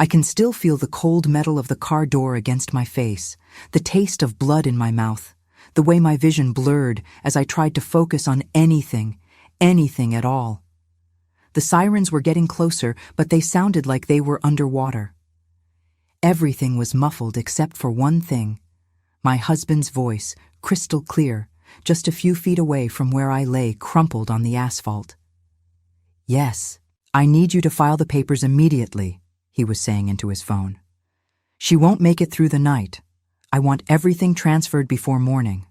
I can still feel the cold metal of the car door against my face, the taste of blood in my mouth, the way my vision blurred as I tried to focus on anything at all. The sirens were getting closer, but they sounded like they were underwater. Everything was muffled except for one thing: my husband's voice, crystal clear, just a few feet away from where I lay crumpled on the asphalt. "Yes, I need you to file the papers immediately," he was saying into his phone. "She won't make it through the night. I want everything transferred before morning."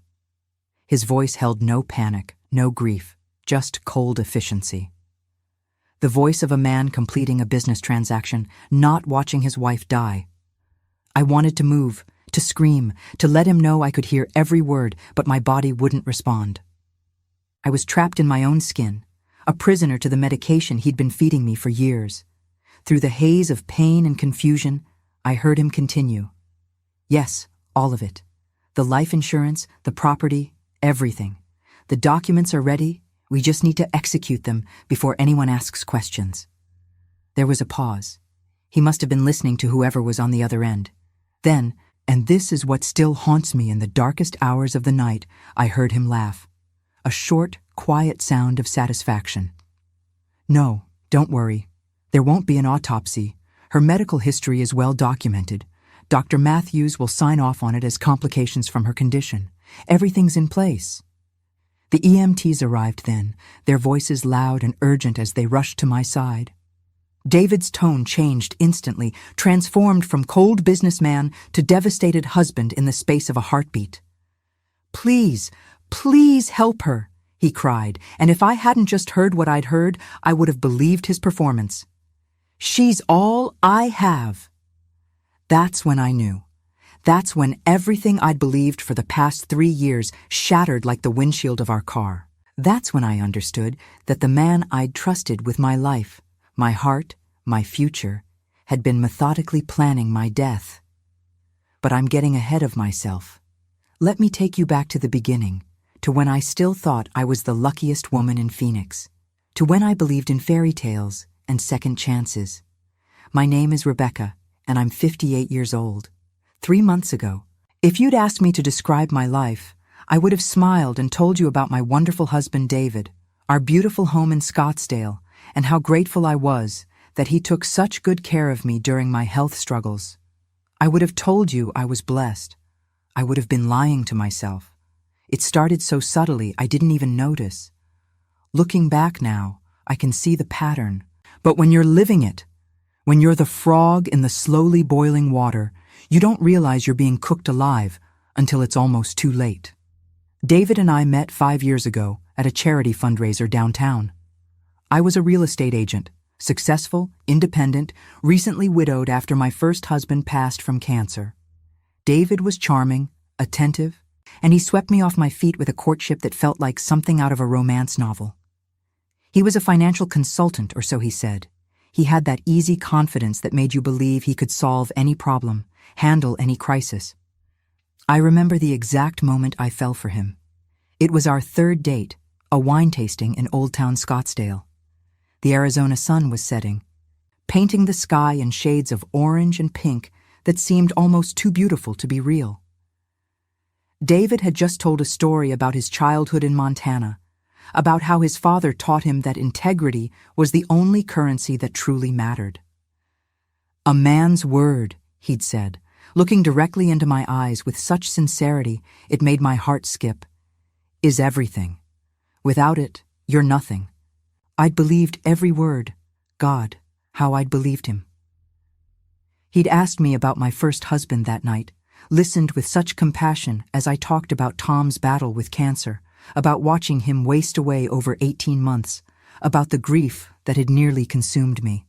His voice held no panic, no grief, just cold efficiency. The voice of a man completing a business transaction, not watching his wife die. I wanted to move, to scream, to let him know I could hear every word, but my body wouldn't respond. I was trapped in my own skin, a prisoner to the medication he'd been feeding me for years. Through the haze of pain and confusion, I heard him continue. "Yes, all of it. The life insurance, the property, everything. The documents are ready. We just need to execute them before anyone asks questions." There was a pause. He must have been listening to whoever was on the other end. Then, and this is what still haunts me in the darkest hours of the night, I heard him laugh. A short, quiet sound of satisfaction. "No, don't worry. There won't be an autopsy. Her medical history is well documented. Dr. Matthews will sign off on it as complications from her condition. Everything's in place." The EMTs arrived then, their voices loud and urgent as they rushed to my side. David's tone changed instantly, transformed from cold businessman to devastated husband in the space of a heartbeat. "Please, please help her," he cried, and if I hadn't just heard what I'd heard, I would have believed his performance. "She's all I have." That's when I knew. That's when everything I'd believed for the past 3 years shattered like the windshield of our car. That's when I understood that the man I'd trusted with my life, my heart, my future, had been methodically planning my death. But I'm getting ahead of myself. Let me take you back to the beginning, to when I still thought I was the luckiest woman in Phoenix, to when I believed in fairy tales and second chances. My name is Rebecca, and I'm 58 years old. 3 months ago, if you'd asked me to describe my life, I would have smiled and told you about my wonderful husband David, our beautiful home in Scottsdale, and how grateful I was that he took such good care of me during my health struggles. I would have told you I was blessed. I would have been lying to myself. It started so subtly I didn't even notice. Looking back now, I can see the pattern. But when you're living it, when you're the frog in the slowly boiling water, you don't realize you're being cooked alive until it's almost too late. David and I met 5 years ago at a charity fundraiser downtown. I was a real estate agent, successful, independent, recently widowed after my first husband passed from cancer. David was charming, attentive, and he swept me off my feet with a courtship that felt like something out of a romance novel. He was a financial consultant, or so he said. He had that easy confidence that made you believe he could solve any problem, handle any crisis. I remember the exact moment I fell for him. It was our 3rd date, a wine tasting in Old Town Scottsdale. The Arizona sun was setting, painting the sky in shades of orange and pink that seemed almost too beautiful to be real. David had just told a story about his childhood in Montana, about how his father taught him that integrity was the only currency that truly mattered. "A man's word," he'd said, looking directly into my eyes with such sincerity it made my heart skip, "is everything. Without it, you're nothing." I'd believed every word. God, how I'd believed him. He'd asked me about my first husband that night, listened with such compassion as I talked about Tom's battle with cancer, about watching him waste away over 18 months, about the grief that had nearly consumed me.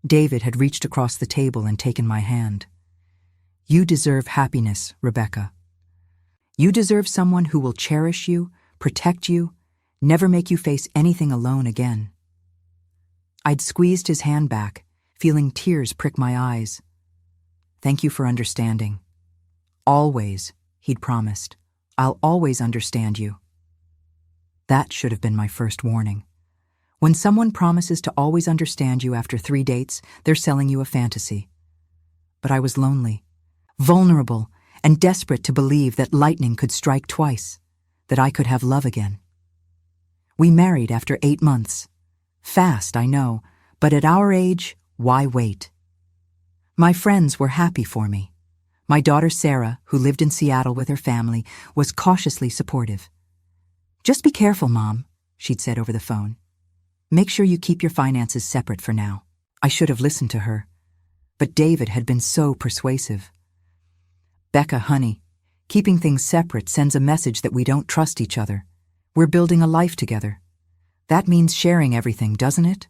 David had reached across the table and taken my hand. "You deserve happiness, Rebecca. You deserve someone who will cherish you, protect you, never make you face anything alone again." I'd squeezed his hand back, feeling tears prick my eyes. "Thank you for understanding." "Always," he'd promised. "I'll always understand you." That should have been my first warning. When someone promises to always understand you after 3 dates, they're selling you a fantasy. but I was lonely, vulnerable, and desperate to believe that lightning could strike twice, that I could have love again. We married after 8 months. Fast, I know, but at our age, why wait? My friends were happy for me. My daughter Sarah, who lived in Seattle with her family, was cautiously supportive. "Just be careful, Mom," she'd said over the phone. "Make sure you keep your finances separate for now." I should have listened to her, but David had been so persuasive. "Becca, honey, keeping things separate sends a message that we don't trust each other. We're building a life together. That means sharing everything, doesn't it?"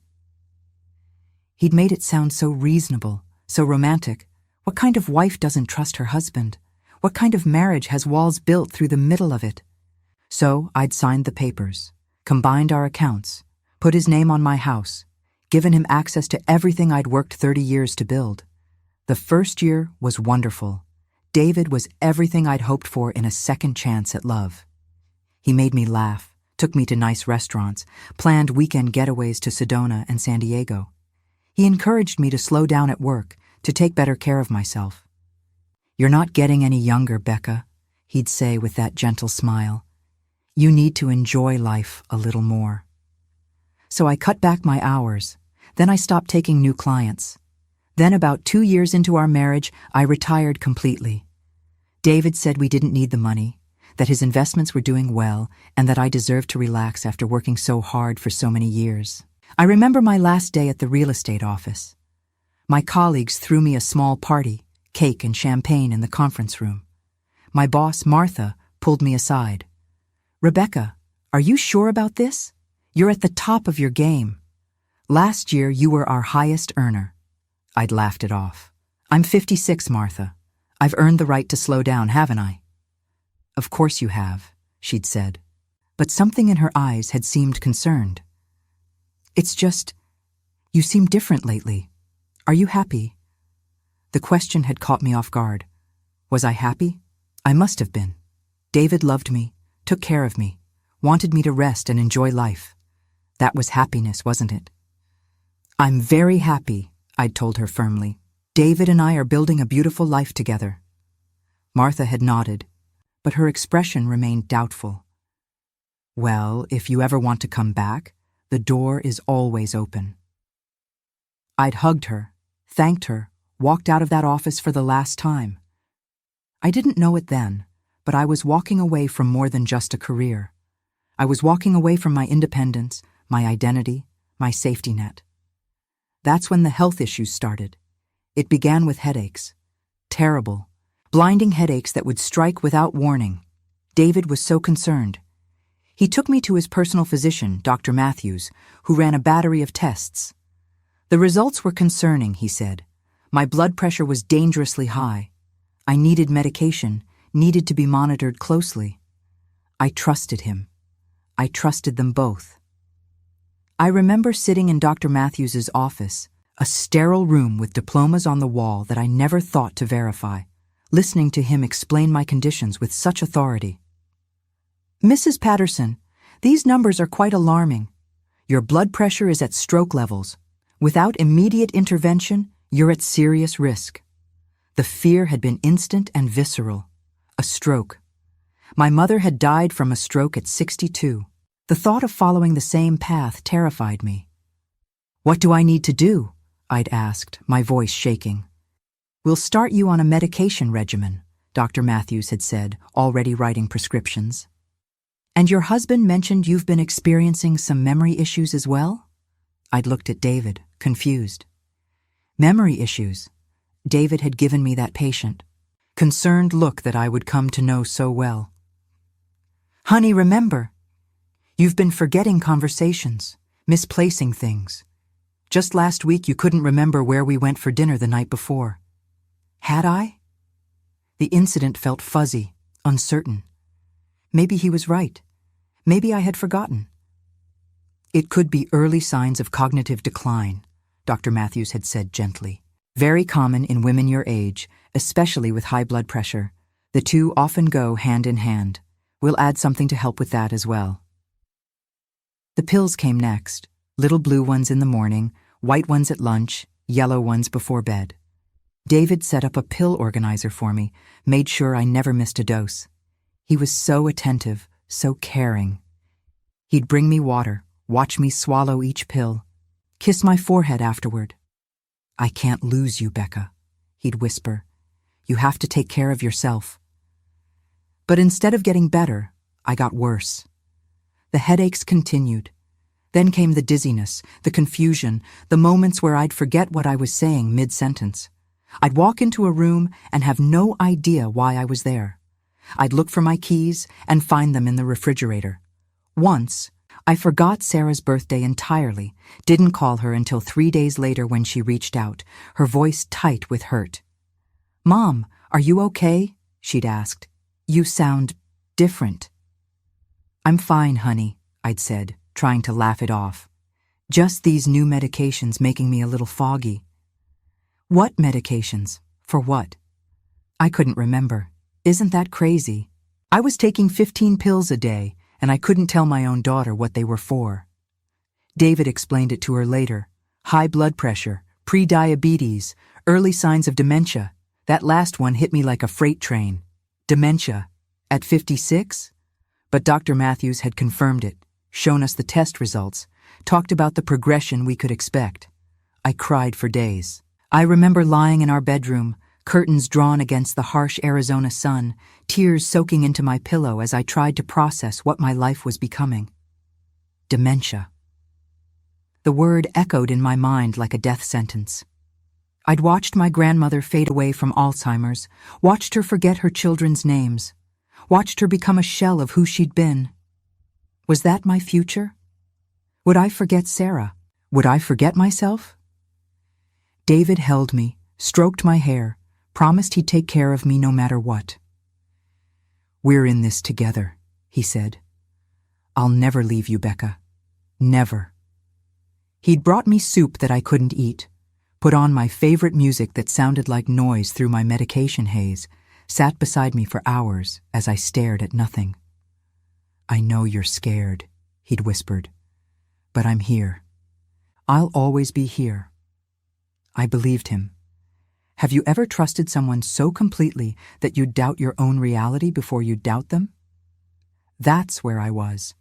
He'd made it sound so reasonable, so romantic. What kind of wife doesn't trust her husband? What kind of marriage has walls built through the middle of it? So I'd signed the papers, combined our accounts, put his name on my house, given him access to everything I'd worked 30 years to build. The first year was wonderful. David was everything I'd hoped for in a second chance at love. He made me laugh, took me to nice restaurants, planned weekend getaways to Sedona and San Diego. He encouraged me to slow down at work, to take better care of myself. "You're not getting any younger, Becca," he'd say with that gentle smile. "You need to enjoy life a little more." So I cut back my hours. Then I stopped taking new clients. Then about 2 years into our marriage, I retired completely. David said we didn't need the money, that his investments were doing well, and that I deserved to relax after working so hard for so many years. I remember my last day at the real estate office. My colleagues threw me a small party, cake and champagne in the conference room. My boss, Martha, pulled me aside. "Rebecca, are you sure about this? You're at the top of your game. Last year you were our highest earner." I'd laughed it off. "I'm 56, Martha. I've earned the right to slow down, haven't I?" "Of course you have," she'd said. But something in her eyes had seemed concerned. "It's just, you seem different lately. Are you happy?" The question had caught me off guard. Was I happy? I must have been. David loved me, took care of me, wanted me to rest and enjoy life. That was happiness, wasn't it? "I'm very happy," I'd told her firmly. "David and I are building a beautiful life together." Martha had nodded, but her expression remained doubtful. "Well, if you ever want to come back, the door is always open." I'd hugged her, thanked her, walked out of that office for the last time. I didn't know it then, but I was walking away from more than just a career. I was walking away from my independence, my identity, my safety net. That's when the health issues started. It began with headaches. Terrible, blinding headaches that would strike without warning. David was so concerned. He took me to his personal physician, Dr. Matthews, who ran a battery of tests. The results were concerning, he said. My blood pressure was dangerously high. I needed medication, needed to be monitored closely. I trusted him. I trusted them both. I remember sitting in Dr. Matthews's office, a sterile room with diplomas on the wall that I never thought to verify, listening to him explain my conditions with such authority. "Mrs. Patterson, these numbers are quite alarming. Your blood pressure is at stroke levels. Without immediate intervention, you're at serious risk." The fear had been instant and visceral. A stroke. My mother had died from a stroke at 62. The thought of following the same path terrified me. "What do I need to do?" I'd asked, my voice shaking. "We'll start you on a medication regimen," Dr. Matthews had said, already writing prescriptions. "And your husband mentioned you've been experiencing some memory issues as well?" I'd looked at David, confused. Memory issues. David had given me that patient, concerned look that I would come to know so well. "Honey, remember, you've been forgetting conversations, misplacing things. Just last week you couldn't remember where we went for dinner the night before." Had I? The incident felt fuzzy, uncertain. Maybe he was right. Maybe I had forgotten. "It could be early signs of cognitive decline," Dr. Matthews had said gently. "Very common in women your age, especially with high blood pressure. The two often go hand in hand. We'll add something to help with that as well." The pills came next, little blue ones in the morning, white ones at lunch, yellow ones before bed. David set up a pill organizer for me, made sure I never missed a dose. He was so attentive, so caring. He'd bring me water, watch me swallow each pill, kiss my forehead afterward. "I can't lose you, Becca," he'd whisper. "You have to take care of yourself." But instead of getting better, I got worse. The headaches continued. Then came the dizziness, the confusion, the moments where I'd forget what I was saying mid-sentence. I'd walk into a room and have no idea why I was there. I'd look for my keys and find them in the refrigerator. Once, I forgot Sarah's birthday entirely, didn't call her until 3 days later when she reached out, her voice tight with hurt. "Mom, are you okay?" she'd asked. "You sound different." "I'm fine, honey," I'd said, trying to laugh it off. "Just these new medications making me a little foggy." "What medications? For what?" I couldn't remember. Isn't that crazy? I was taking 15 pills a day, and I couldn't tell my own daughter what they were for. David explained it to her later. High blood pressure, pre-diabetes, early signs of dementia. That last one hit me like a freight train. Dementia. At 56? But Dr. Matthews had confirmed it, shown us the test results, talked about the progression we could expect. I cried for days. I remember lying in our bedroom, curtains drawn against the harsh Arizona sun, tears soaking into my pillow as I tried to process what my life was becoming. Dementia. The word echoed in my mind like a death sentence. I'd watched my grandmother fade away from Alzheimer's, watched her forget her children's names, watched her become a shell of who she'd been. Was that my future? Would I forget Sarah? Would I forget myself? David held me, stroked my hair, promised he'd take care of me no matter what. "We're in this together," he said. "I'll never leave you, Becca. Never." He'd brought me soup that I couldn't eat, put on my favorite music that sounded like noise through my medication haze, sat beside me for hours as I stared at nothing. "I know you're scared," he'd whispered, "but I'm here. I'll always be here." I believed him. Have you ever trusted someone so completely that you'd doubt your own reality before you'd doubt them? That's where I was.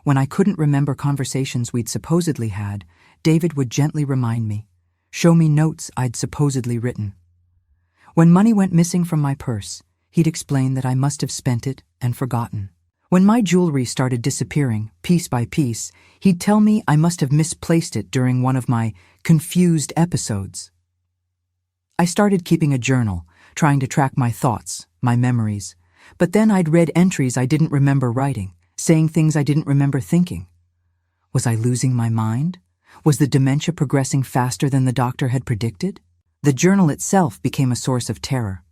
When I couldn't remember conversations we'd supposedly had, David would gently remind me, show me notes I'd supposedly written. When money went missing from my purse, he'd explain that I must have spent it and forgotten. When my jewelry started disappearing, piece by piece, he'd tell me I must have misplaced it during one of my confused episodes. I started keeping a journal, trying to track my thoughts, my memories, but then I'd read entries I didn't remember writing, saying things I didn't remember thinking. Was I losing my mind? Was the dementia progressing faster than the doctor had predicted? The journal itself became a source of terror.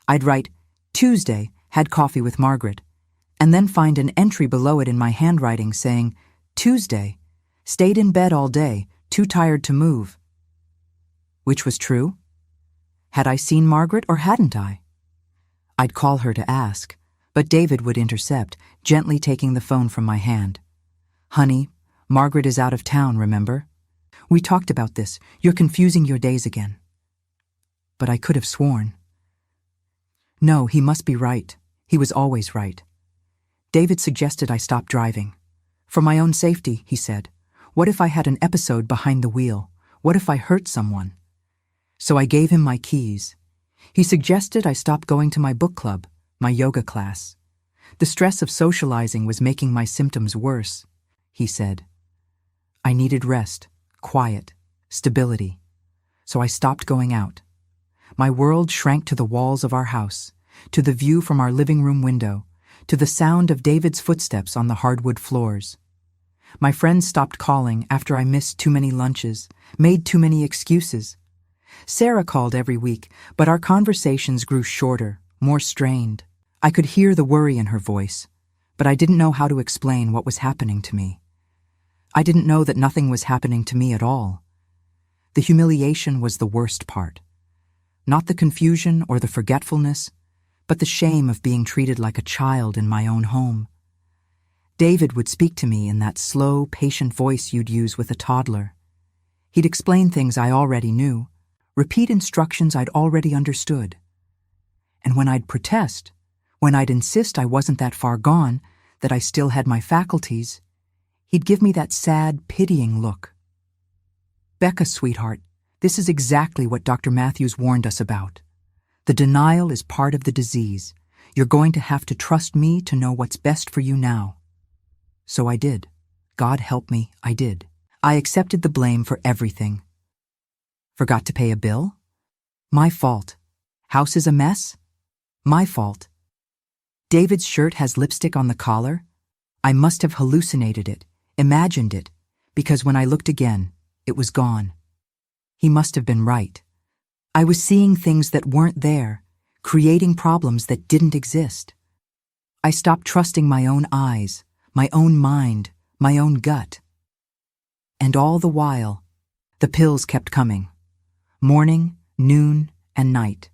I'd write, "Tuesday, had coffee with Margaret," and then find an entry below it in my handwriting saying, "Tuesday, stayed in bed all day, too tired to move." Which was true? Had I seen Margaret or hadn't I? I'd call her to ask, but David would intercept, gently taking the phone from my hand. "Honey, Margaret is out of town, remember? We talked about this. You're confusing your days again." But I could have sworn. No, he must be right. He was always right. David suggested I stop driving. For my own safety, he said. What if I had an episode behind the wheel? What if I hurt someone? So I gave him my keys. He suggested I stop going to my book club, my yoga class. The stress of socializing was making my symptoms worse, he said. I needed rest, quiet, stability. So I stopped going out. My world shrank to the walls of our house, to the view from our living room window, to the sound of David's footsteps on the hardwood floors. My friends stopped calling after I missed too many lunches, made too many excuses. Sarah called every week, but our conversations grew shorter, more strained. I could hear the worry in her voice, but I didn't know how to explain what was happening to me. I didn't know that nothing was happening to me at all. The humiliation was the worst part. Not the confusion or the forgetfulness, but the shame of being treated like a child in my own home. David would speak to me in that slow, patient voice you'd use with a toddler. He'd explain things I already knew, repeat instructions I'd already understood. And when I'd protest, when I'd insist I wasn't that far gone, that I still had my faculties, he'd give me that sad, pitying look. "Becca, sweetheart, this is exactly what Dr. Matthews warned us about. The denial is part of the disease. You're going to have to trust me to know what's best for you now." So I did. God help me, I did. I accepted the blame for everything. Forgot to pay a bill? My fault. House is a mess? My fault. David's shirt has lipstick on the collar? I must have hallucinated it, imagined it, because when I looked again, it was gone. He must have been right. I was seeing things that weren't there, creating problems that didn't exist. I stopped trusting my own eyes, my own mind, my own gut. And all the while, the pills kept coming. Morning, noon, and night.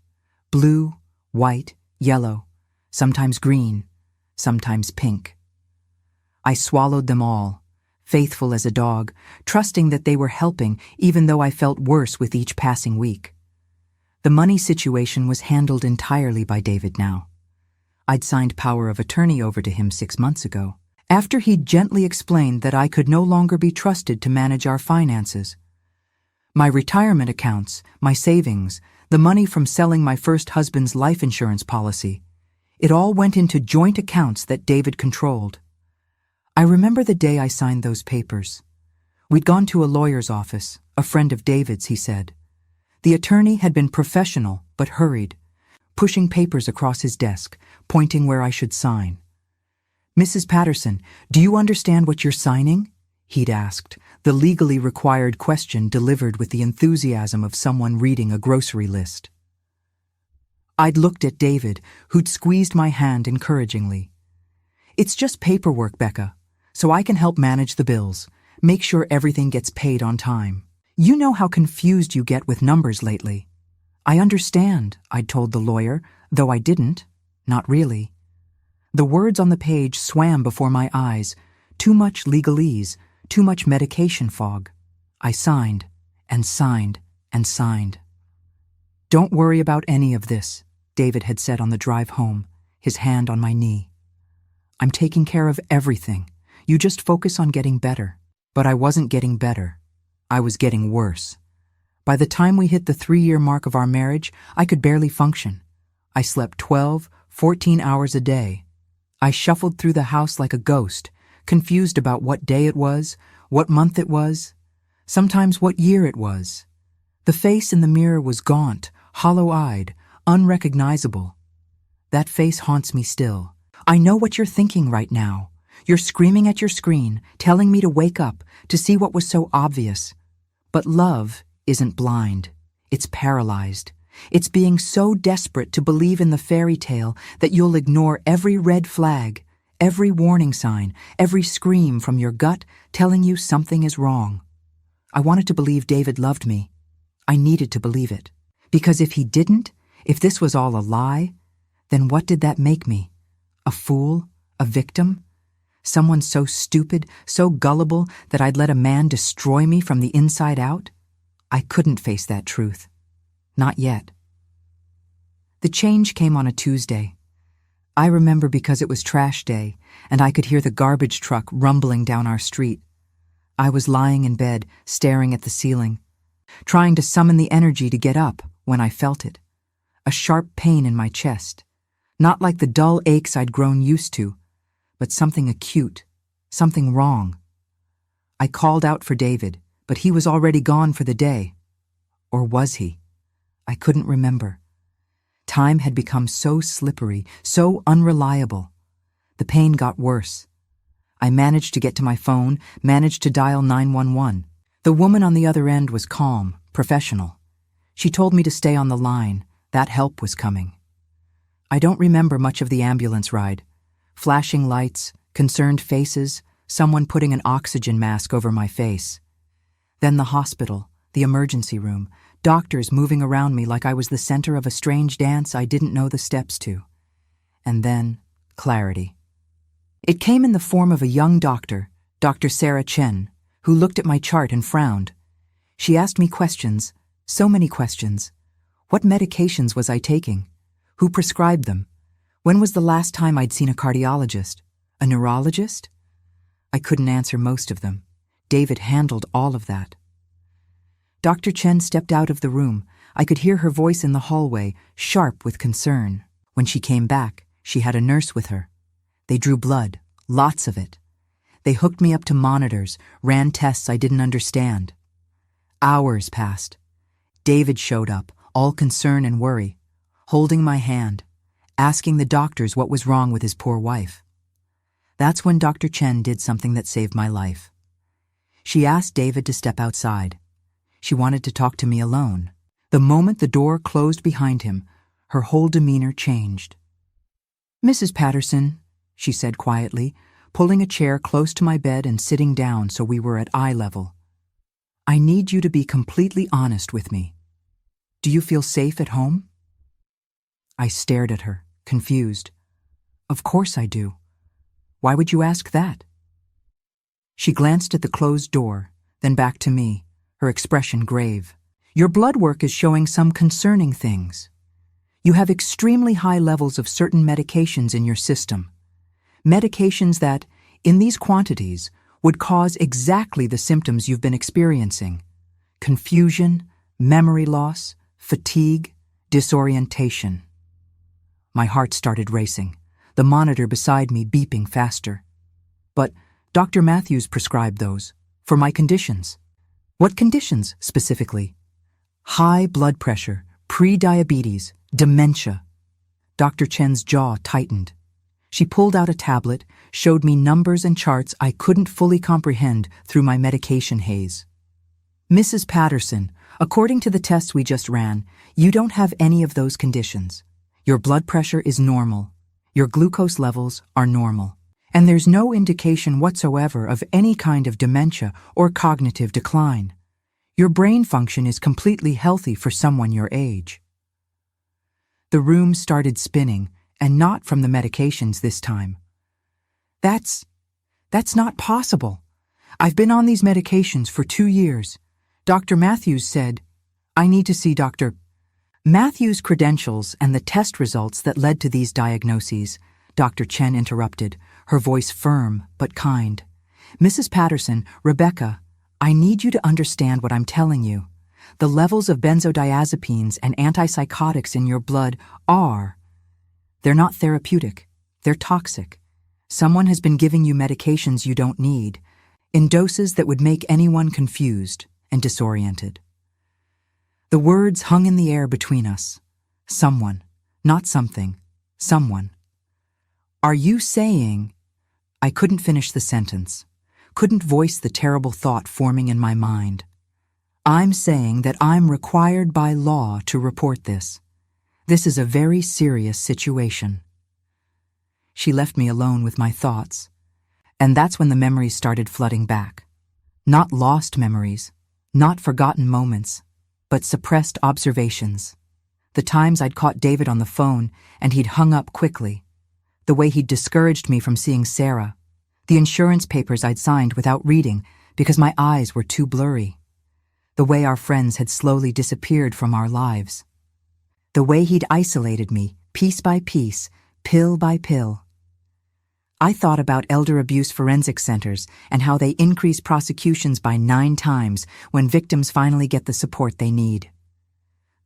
Blue, white, yellow, sometimes green, sometimes pink. I swallowed them all, faithful as a dog, trusting that they were helping even though I felt worse with each passing week. The money situation was handled entirely by David now. I'd signed power of attorney over to him 6 months ago, after he'd gently explained that I could no longer be trusted to manage our finances. My retirement accounts, my savings, the money from selling my first husband's life insurance policy, it all went into joint accounts that David controlled. I remember the day I signed those papers. We'd gone to a lawyer's office, a friend of David's, he said. The attorney had been professional but hurried, pushing papers across his desk, pointing where I should sign. "Mrs. Patterson, do you understand what you're signing?" he'd asked, the legally required question delivered with the enthusiasm of someone reading a grocery list. I'd looked at David, who'd squeezed my hand encouragingly. "It's just paperwork, Becca, so I can help manage the bills, make sure everything gets paid on time. You know how confused you get with numbers lately." "I understand," I'd told the lawyer, though I didn't, not really. The words on the page swam before my eyes, too much legalese, too much medication fog. I signed, and signed, and signed. "Don't worry about any of this," David had said on the drive home, his hand on my knee. "I'm taking care of everything. You just focus on getting better." But I wasn't getting better. I was getting worse. By the time we hit the 3-year mark of our marriage, I could barely function. I slept 12, 14 hours a day. I shuffled through the house like a ghost, confused about what day it was, what month it was, sometimes what year it was. The face in the mirror was gaunt, hollow-eyed, unrecognizable. That face haunts me still. I know what you're thinking right now. You're screaming at your screen, telling me to wake up, to see what was so obvious. But love isn't blind. It's paralyzed. It's being so desperate to believe in the fairy tale that you'll ignore every red flag, every warning sign, every scream from your gut telling you something is wrong. I wanted to believe David loved me. I needed to believe it. Because if he didn't, if this was all a lie, then what did that make me? A fool? A victim? Someone so stupid, so gullible that I'd let a man destroy me from the inside out? I couldn't face that truth. Not yet. The change came on a Tuesday. I remember because it was trash day, and I could hear the garbage truck rumbling down our street. I was lying in bed, staring at the ceiling, trying to summon the energy to get up when I felt it. A sharp pain in my chest. Not like the dull aches I'd grown used to, but something acute, something wrong. I called out for David, but he was already gone for the day. Or was he? I couldn't remember. Time had become so slippery, so unreliable. The pain got worse. I managed to get to my phone, managed to dial 911. The woman on the other end was calm, professional. She told me to stay on the line. That help was coming. I don't remember much of the ambulance ride. Flashing lights, concerned faces, someone putting an oxygen mask over my face. Then the hospital, the emergency room, doctors moving around me like I was the center of a strange dance I didn't know the steps to. And then, clarity. It came in the form of a young doctor, Dr. Sarah Chen, who looked at my chart and frowned. She asked me questions, So many questions. What medications was I taking? Who prescribed them? When was the last time I'd seen a cardiologist? A neurologist? I couldn't answer most of them. David handled all of that. Dr. Chen stepped out of the room. I could hear her voice in the hallway, sharp with concern. When she came back, she had a nurse with her. They drew blood, lots of it. They hooked me up to monitors, ran tests I didn't understand. Hours passed. David showed up, all concern and worry, holding my hand, asking the doctors what was wrong with his poor wife. That's when Dr. Chen did something that saved my life. She asked David to step outside. She wanted to talk to me alone. The moment the door closed behind him, her whole demeanor changed. "Mrs. Patterson," she said quietly, pulling a chair close to my bed and sitting down so we were at eye level. "I need you to be completely honest with me. Do you feel safe at home?" I stared at her, confused. "Of course I do. Why would you ask that?" She glanced at the closed door, then back to me, her expression grave. "Your blood work is showing some concerning things. You have extremely high levels of certain medications in your system. Medications that, in these quantities, would cause exactly the symptoms you've been experiencing: confusion, memory loss, fatigue, disorientation." My heart started racing, the monitor beside me beeping faster. "But Dr. Matthews prescribed those, for my conditions." "What conditions, specifically?" "High blood pressure, pre-diabetes, dementia." Dr. Chen's jaw tightened. She pulled out a tablet, showed me numbers and charts I couldn't fully comprehend through my medication haze. "Mrs. Patterson, according to the tests we just ran, you don't have any of those conditions. Your blood pressure is normal. Your glucose levels are normal. And there's no indication whatsoever of any kind of dementia or cognitive decline. Your brain function is completely healthy for someone your age." The room started spinning, and not from the medications this time. That's not possible. I've been on these medications for 2 years. Dr. Matthews said, I need to see Dr. Matthews' credentials and the test results that led to these diagnoses, Dr. Chen interrupted, her voice firm but kind. "Mrs. Patterson, Rebecca, I need you to understand what I'm telling you. The levels of benzodiazepines and antipsychotics in your blood they're not therapeutic. They're toxic. Someone has been giving you medications you don't need, in doses that would make anyone confused and disoriented." The words hung in the air between us. Someone, not something, someone. "Are you saying—" I couldn't finish the sentence, couldn't voice the terrible thought forming in my mind. "I'm saying that I'm required by law to report this. This is a very serious situation." She left me alone with my thoughts, and that's when the memories started flooding back. Not lost memories, not forgotten moments, but suppressed observations. The times I'd caught David on the phone and he'd hung up quickly. The way he'd discouraged me from seeing Sarah. The insurance papers I'd signed without reading because my eyes were too blurry. The way our friends had slowly disappeared from our lives. The way he'd isolated me, piece by piece, pill by pill. I thought about elder abuse forensic centers and how they increase prosecutions by 9 times when victims finally get the support they need.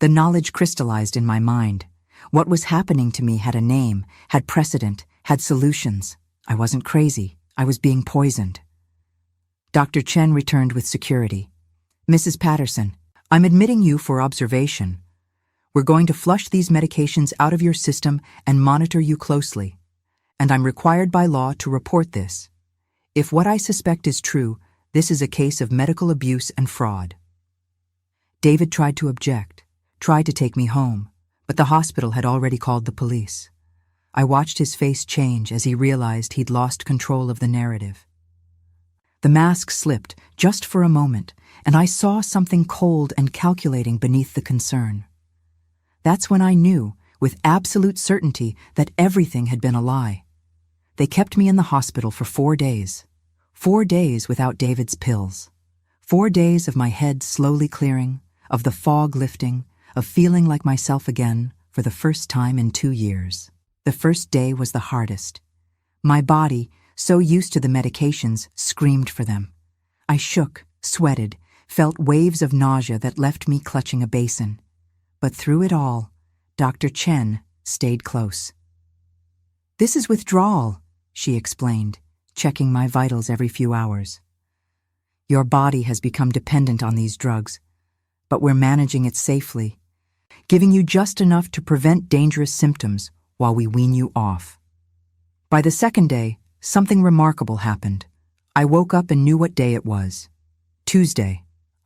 The knowledge crystallized in my mind. What was happening to me had a name, had precedent, had solutions. I wasn't crazy. I was being poisoned. Dr. Chen returned with security. "Mrs. Patterson, I'm admitting you for observation. We're going to flush these medications out of your system and monitor you closely. And I'm required by law to report this. If what I suspect is true, this is a case of medical abuse and fraud." David tried to object, tried to take me home, but the hospital had already called the police. I watched his face change as he realized he'd lost control of the narrative. The mask slipped just for a moment, and I saw something cold and calculating beneath the concern. That's when I knew, with absolute certainty, that everything had been a lie. They kept me in the hospital for 4 days. 4 days without David's pills. 4 days of my head slowly clearing, of the fog lifting, of feeling like myself again for the first time in 2 years. The first day was the hardest. My body, so used to the medications, screamed for them. I shook, sweated, felt waves of nausea that left me clutching a basin. But through it all, Dr. Chen stayed close. "This is withdrawal," she explained, checking my vitals every few hours. "Your body has become dependent on these drugs, but we're managing it safely, giving you just enough to prevent dangerous symptoms while we wean you off." By the second day, something remarkable happened. I woke up and knew what day it was. Tuesday.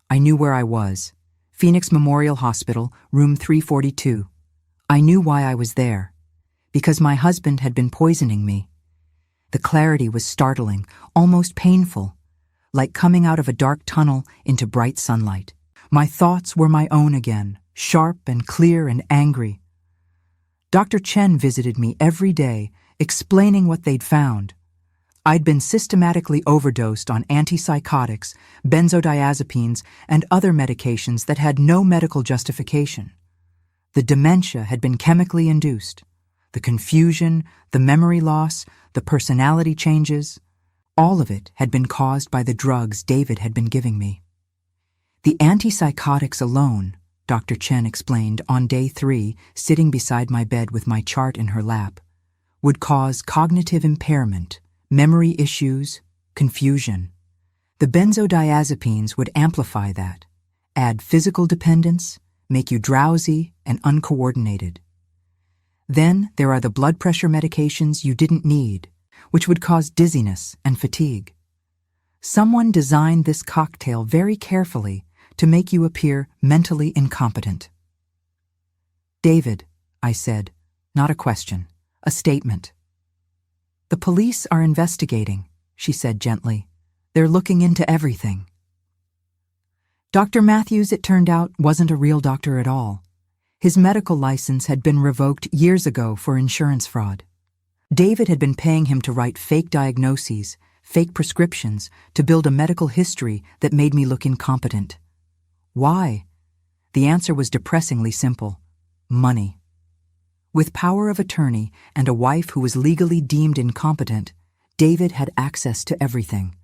I knew where I was. Phoenix Memorial Hospital, room 342. I knew why I was there. Because my husband had been poisoning me. The clarity was startling, almost painful, like coming out of a dark tunnel into bright sunlight. My thoughts were my own again, sharp and clear and angry. Dr. Chen visited me every day, explaining what they'd found. I'd been systematically overdosed on antipsychotics, benzodiazepines, and other medications that had no medical justification. The dementia had been chemically induced. The confusion, the memory loss, the personality changes, all of it had been caused by the drugs David had been giving me. The antipsychotics alone, Dr. Chen explained on day 3, sitting beside my bed with my chart in her lap, would cause cognitive impairment, memory issues, confusion. The benzodiazepines would amplify that, add physical dependence, make you drowsy and uncoordinated. Then there are the blood pressure medications you didn't need, which would cause dizziness and fatigue. Someone designed this cocktail very carefully to make you appear mentally incompetent. "David," I said, not a question, a statement. "The police are investigating," she said gently. "They're looking into everything." Dr. Matthews, it turned out, wasn't a real doctor at all. His medical license had been revoked years ago for insurance fraud. David had been paying him to write fake diagnoses, fake prescriptions, to build a medical history that made me look incompetent. Why? The answer was depressingly simple: money. With power of attorney and a wife who was legally deemed incompetent, David had access to everything.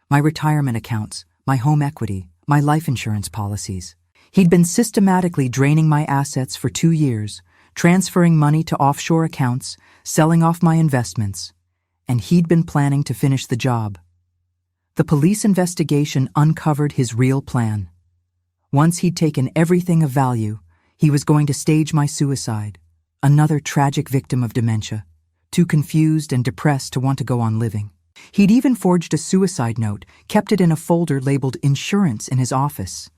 My retirement accounts, my home equity, my life insurance policies. He'd been systematically draining my assets for 2 years, transferring money to offshore accounts, selling off my investments, and he'd been planning to finish the job. The police investigation uncovered his real plan. Once he'd taken everything of value, he was going to stage my suicide, another tragic victim of dementia, too confused and depressed to want to go on living. He'd even forged a suicide note, kept it in a folder labeled insurance in his office.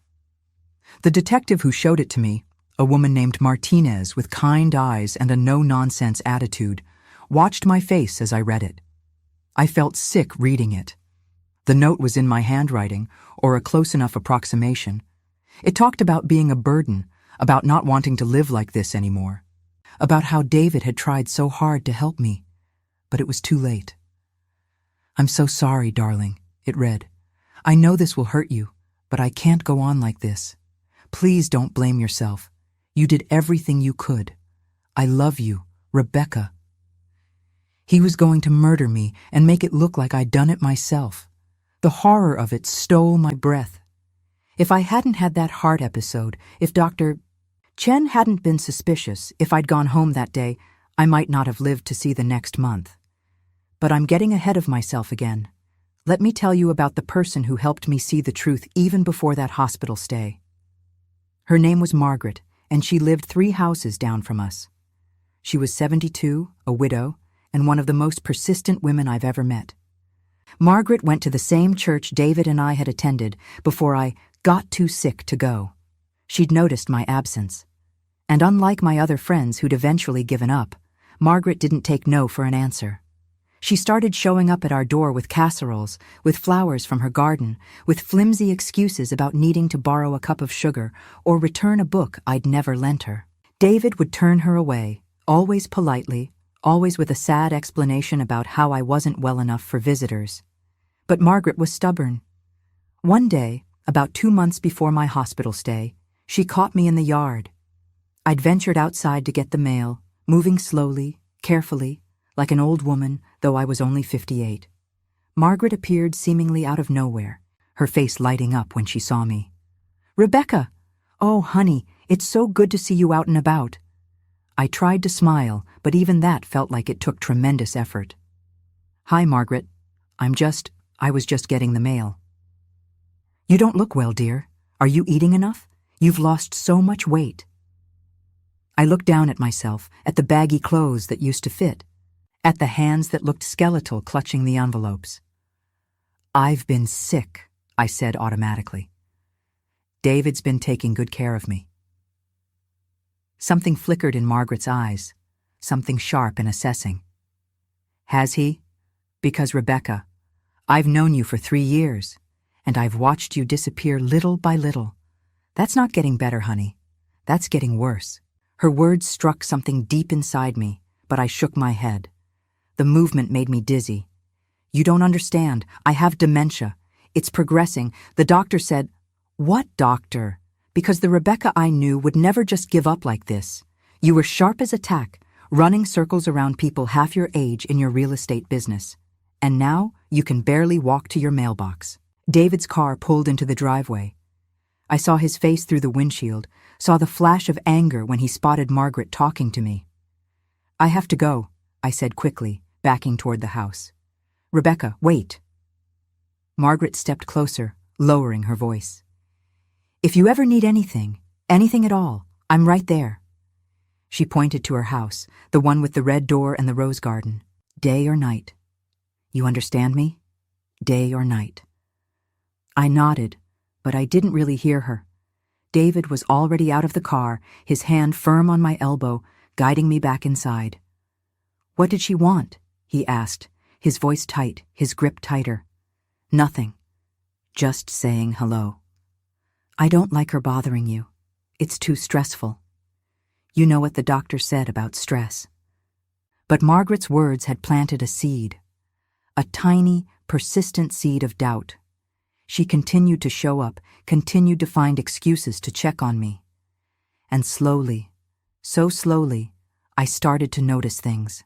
The detective who showed it to me, a woman named Martinez with kind eyes and a no-nonsense attitude, watched my face as I read it. I felt sick reading it. The note was in my handwriting, or a close enough approximation. It talked about being a burden, about not wanting to live like this anymore, about how David had tried so hard to help me, but it was too late. "I'm so sorry, darling," it read. "I know this will hurt you, but I can't go on like this. Please don't blame yourself. You did everything you could. I love you, Rebecca." He was going to murder me and make it look like I'd done it myself. The horror of it stole my breath. If I hadn't had that heart episode, if Dr. Chen hadn't been suspicious, if I'd gone home that day, I might not have lived to see the next month. But I'm getting ahead of myself again. Let me tell you about the person who helped me see the truth even before that hospital stay. Her name was Margaret, and she lived 3 houses down from us. She was 72, a widow, and one of the most persistent women I've ever met. Margaret went to the same church David and I had attended before I got too sick to go. She'd noticed my absence. And unlike my other friends who'd eventually given up, Margaret didn't take no for an answer. She started showing up at our door with casseroles, with flowers from her garden, with flimsy excuses about needing to borrow a cup of sugar or return a book I'd never lent her. David would turn her away, always politely, always with a sad explanation about how I wasn't well enough for visitors. But Margaret was stubborn. One day, about 2 months before my hospital stay, She caught me in the yard. I'd ventured outside to get the mail, moving slowly, carefully, like an old woman, though I was only 58. Margaret appeared seemingly out of nowhere, her face lighting up when she saw me. "Rebecca! Oh, honey, it's so good to see you out and about." I tried to smile, but even that felt like it took tremendous effort. "Hi, Margaret. I was just getting the mail." "You don't look well, dear. Are you eating enough? You've lost so much weight." I looked down at myself, at the baggy clothes that used to fit, at the hands that looked skeletal clutching the envelopes. "I've been sick," I said automatically. "David's been taking good care of me." Something flickered in Margaret's eyes, something sharp and assessing. "Has he? Because, Rebecca, I've known you for 3 years, and I've watched you disappear little by little. That's not getting better, honey. That's getting worse." Her words struck something deep inside me, but I shook my head. The movement made me dizzy. "You don't understand. I have dementia. It's progressing. The doctor said—" "What doctor? Because the Rebecca I knew would never just give up like this. You were sharp as a tack, running circles around people half your age in your real estate business. And now you can barely walk to your mailbox." David's car pulled into the driveway. I saw his face through the windshield, saw the flash of anger when he spotted Margaret talking to me. "I have to go," I said quickly, backing toward the house. "Rebecca, wait." Margaret stepped closer, lowering her voice. "If you ever need anything at all, I'm right there." She pointed to her house, the one with the red door and the rose garden. "Day or night. You understand me? Day or night." I nodded, but I didn't really hear her. David was already out of the car, his hand firm on my elbow, guiding me back inside. "What did she want?" he asked, his voice tight, his grip tighter. "Nothing. Just saying hello." "I don't like her bothering you. It's too stressful. You know what the doctor said about stress." But Margaret's words had planted a seed, a tiny, persistent seed of doubt. She continued to show up, continued to find excuses to check on me. And slowly, so slowly, I started to notice things.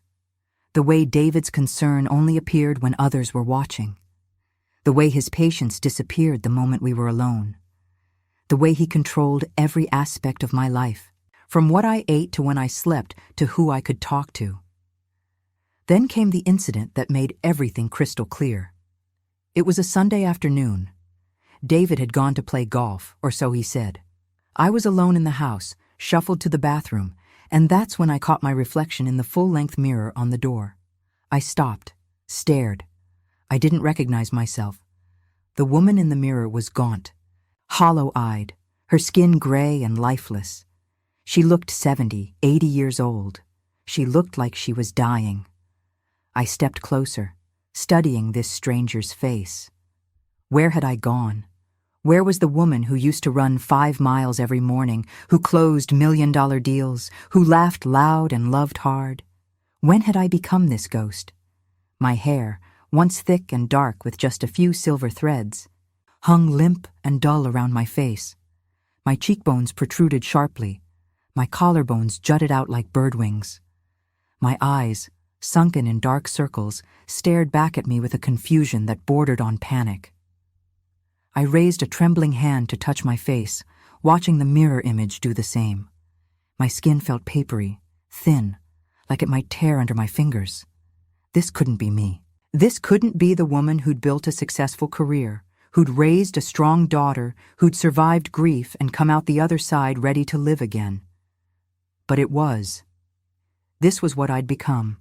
The way David's concern only appeared when others were watching. The way his patience disappeared the moment we were alone. The way he controlled every aspect of my life, from what I ate to when I slept to who I could talk to. Then came the incident that made everything crystal clear. It was a Sunday afternoon. David had gone to play golf, or so he said. I was alone in the house, shuffled to the bathroom, and that's when I caught my reflection in the full-length mirror on the door. I stopped, stared. I didn't recognize myself. The woman in the mirror was gaunt, hollow-eyed, her skin gray and lifeless. She looked 70, 80 years old. She looked like she was dying. I stepped closer, studying this stranger's face. Where had I gone? Where was the woman who used to run 5 miles every morning, who closed million-dollar deals, who laughed loud and loved hard? When had I become this ghost? My hair, once thick and dark with just a few silver threads, hung limp and dull around my face. My cheekbones protruded sharply. My collarbones jutted out like bird wings. My eyes, sunken in dark circles, stared back at me with a confusion that bordered on panic. I raised a trembling hand to touch my face, watching the mirror image do the same. My skin felt papery, thin, like it might tear under my fingers. This couldn't be me. This couldn't be the woman who'd built a successful career, who'd raised a strong daughter, who'd survived grief and come out the other side ready to live again. But it was. This was what I'd become.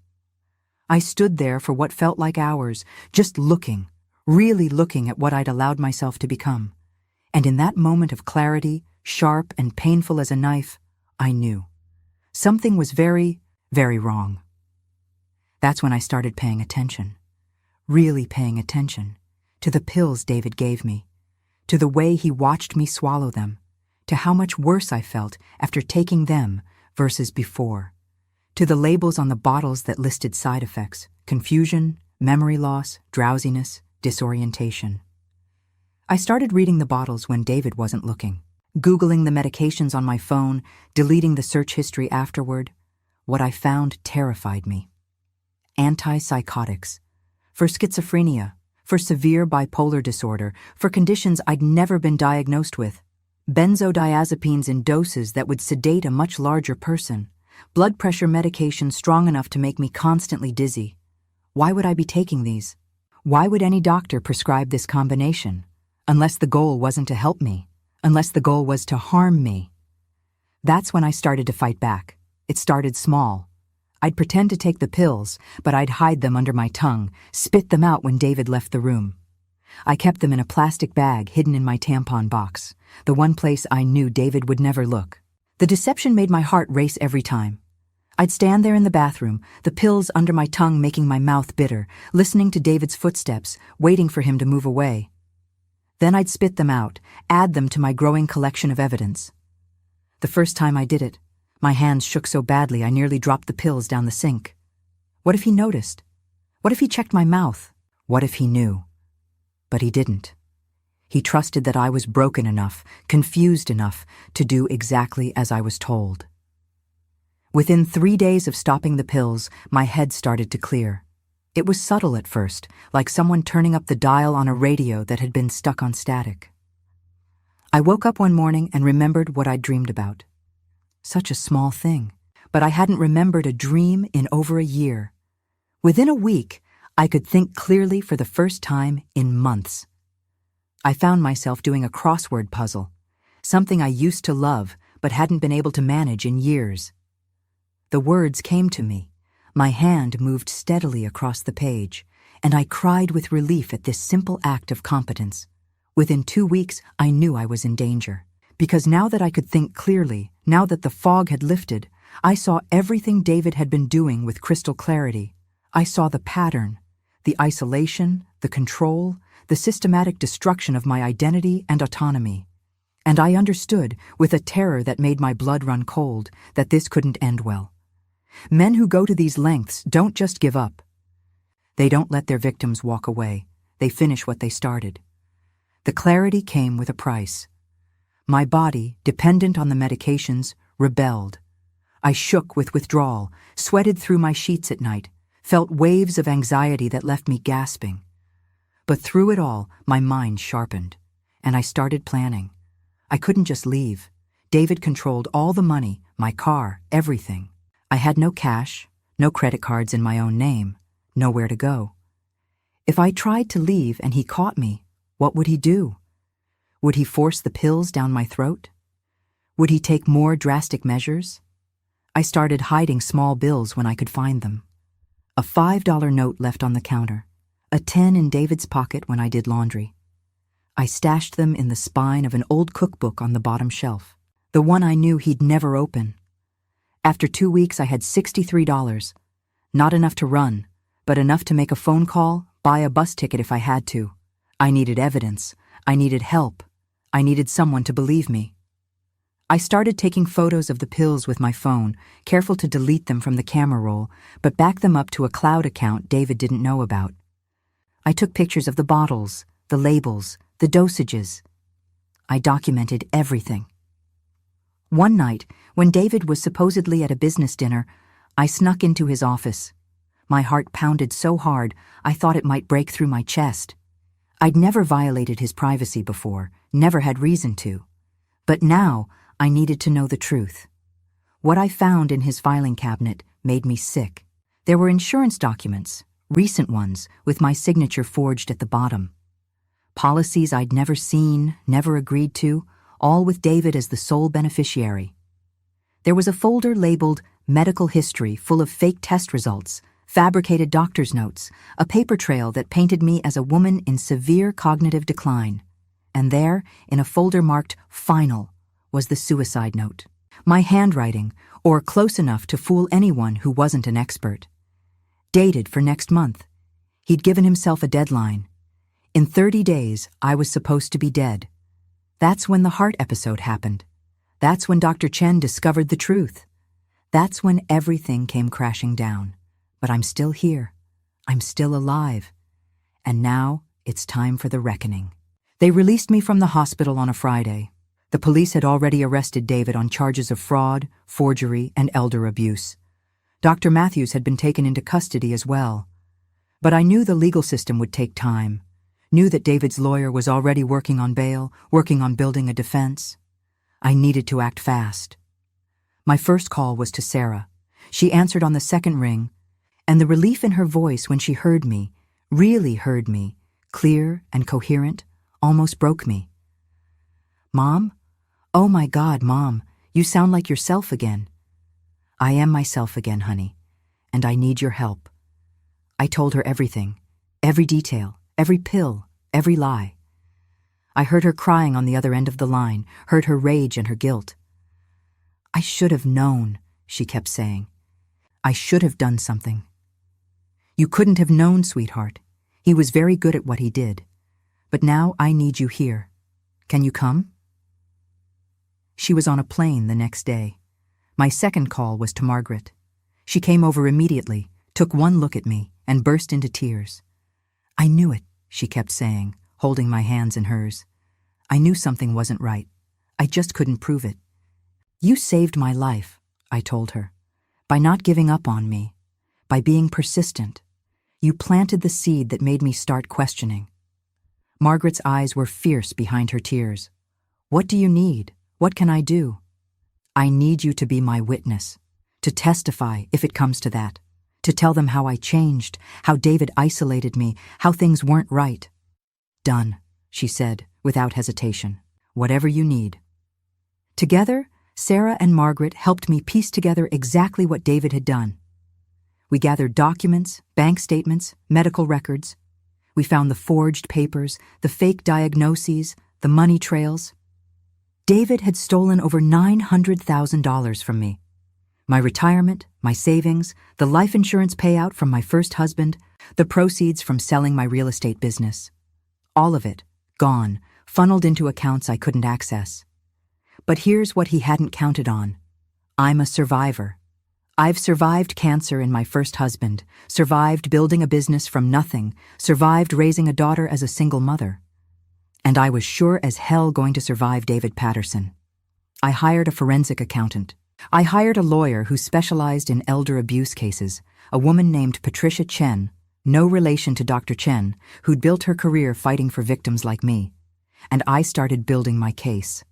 I stood there for what felt like hours, just looking, really looking at what I'd allowed myself to become. And in that moment of clarity, sharp and painful as a knife, I knew. Something was very, very wrong. That's when I started paying attention. Really paying attention. To the pills David gave me. To the way he watched me swallow them. To how much worse I felt after taking them versus before. To the labels on the bottles that listed side effects: confusion, memory loss, drowsiness, disorientation. I started reading the bottles when David wasn't looking. Googling the medications on my phone, deleting the search history afterward. What I found terrified me. Antipsychotics. For schizophrenia, for severe bipolar disorder, for conditions I'd never been diagnosed with. Benzodiazepines in doses that would sedate a much larger person. Blood pressure medication strong enough to make me constantly dizzy. Why would I be taking these? Why would any doctor prescribe this combination? Unless the goal wasn't to help me. Unless the goal was to harm me. That's when I started to fight back. It started small. I'd pretend to take the pills, but I'd hide them under my tongue, spit them out when David left the room. I kept them in a plastic bag hidden in my tampon box, the one place I knew David would never look. The deception made my heart race every time. I'd stand there in the bathroom, the pills under my tongue making my mouth bitter, listening to David's footsteps, waiting for him to move away. Then I'd spit them out, add them to my growing collection of evidence. The first time I did it, my hands shook so badly I nearly dropped the pills down the sink. What if he noticed? What if he checked my mouth? What if he knew? But he didn't. He trusted that I was broken enough, confused enough, to do exactly as I was told. Within 3 days of stopping the pills, my head started to clear. It was subtle at first, like someone turning up the dial on a radio that had been stuck on static. I woke up one morning and remembered what I'd dreamed about. Such a small thing, but I hadn't remembered a dream in over a year. Within a week, I could think clearly for the first time in months. I found myself doing a crossword puzzle, something I used to love but hadn't been able to manage in years. The words came to me. My hand moved steadily across the page, and I cried with relief at this simple act of competence. Within 2 weeks, I knew I was in danger. Because now that I could think clearly, now that the fog had lifted, I saw everything David had been doing with crystal clarity. I saw the pattern, the isolation, the control, the systematic destruction of my identity and autonomy. And I understood, with a terror that made my blood run cold, that this couldn't end well. Men who go to these lengths don't just give up. They don't let their victims walk away. They finish what they started. The clarity came with a price. My body, dependent on the medications, rebelled. I shook with withdrawal, sweated through my sheets at night, felt waves of anxiety that left me gasping. But through it all, my mind sharpened, and I started planning. I couldn't just leave. David controlled all the money, my car, everything. I had no cash, no credit cards in my own name, nowhere to go. If I tried to leave and he caught me, what would he do? Would he force the pills down my throat? Would he take more drastic measures? I started hiding small bills when I could find them. A $5 note left on the counter, a 10 in David's pocket when I did laundry. I stashed them in the spine of an old cookbook on the bottom shelf, the one I knew he'd never open. After 2 weeks, I had $63. Not enough to run, but enough to make a phone call, buy a bus ticket if I had to. I needed evidence. I needed help. I needed someone to believe me. I started taking photos of the pills with my phone, careful to delete them from the camera roll, but back them up to a cloud account David didn't know about. I took pictures of the bottles, the labels, the dosages. I documented everything. One night, when David was supposedly at a business dinner, I snuck into his office. My heart pounded so hard, I thought it might break through my chest. I'd never violated his privacy before, never had reason to. But now, I needed to know the truth. What I found in his filing cabinet made me sick. There were insurance documents, recent ones, with my signature forged at the bottom. Policies I'd never seen, never agreed to, all with David as the sole beneficiary. There was a folder labeled Medical History full of fake test results, fabricated doctor's notes, a paper trail that painted me as a woman in severe cognitive decline. And there, in a folder marked Final, was the suicide note. My handwriting, or close enough to fool anyone who wasn't an expert. Dated for next month. He'd given himself a deadline. In 30 days, I was supposed to be dead. That's when the heart episode happened. That's when Dr. Chen discovered the truth. That's when everything came crashing down. But I'm still here. I'm still alive. And now it's time for the reckoning. They released me from the hospital on a Friday. The police had already arrested David on charges of fraud, forgery, and elder abuse. Dr. Matthews had been taken into custody as well. But I knew the legal system would take time, knew that David's lawyer was already working on bail, working on building a defense. I needed to act fast. My first call was to Sarah. She answered on the second ring, and the relief in her voice when she heard me, really heard me, clear and coherent, almost broke me. "Mom? Oh my God, Mom, you sound like yourself again." "I am myself again, honey, and I need your help." I told her everything, every detail, every pill, every lie. I heard her crying on the other end of the line, heard her rage and her guilt. "I should have known," she kept saying. "I should have done something." "You couldn't have known, sweetheart. He was very good at what he did. But now I need you here. Can you come?" She was on a plane the next day. My second call was to Margaret. She came over immediately, took one look at me, and burst into tears. "I knew it," she kept saying, holding my hands in hers. "I knew something wasn't right. I just couldn't prove it." "You saved my life," I told her, "by not giving up on me, by being persistent. You planted the seed that made me start questioning." Margaret's eyes were fierce behind her tears. "What do you need? What can I do?" "I need you to be my witness, to testify if it comes to that, to tell them how I changed, how David isolated me, how things weren't right." "Done," she said, without hesitation. "Whatever you need." Together, Sarah and Margaret helped me piece together exactly what David had done. We gathered documents, bank statements, medical records. We found the forged papers, the fake diagnoses, the money trails. David had stolen over $900,000 from me. My retirement, my savings, the life insurance payout from my first husband, the proceeds from selling my real estate business. All of it, gone, funneled into accounts I couldn't access. But here's what he hadn't counted on. I'm a survivor. I've survived cancer in my first husband, survived building a business from nothing, survived raising a daughter as a single mother. And I was sure as hell going to survive David Patterson. I hired a forensic accountant. I hired a lawyer who specialized in elder abuse cases, a woman named Patricia Chen, no relation to Dr. Chen, who'd built her career fighting for victims like me. And I started building my case.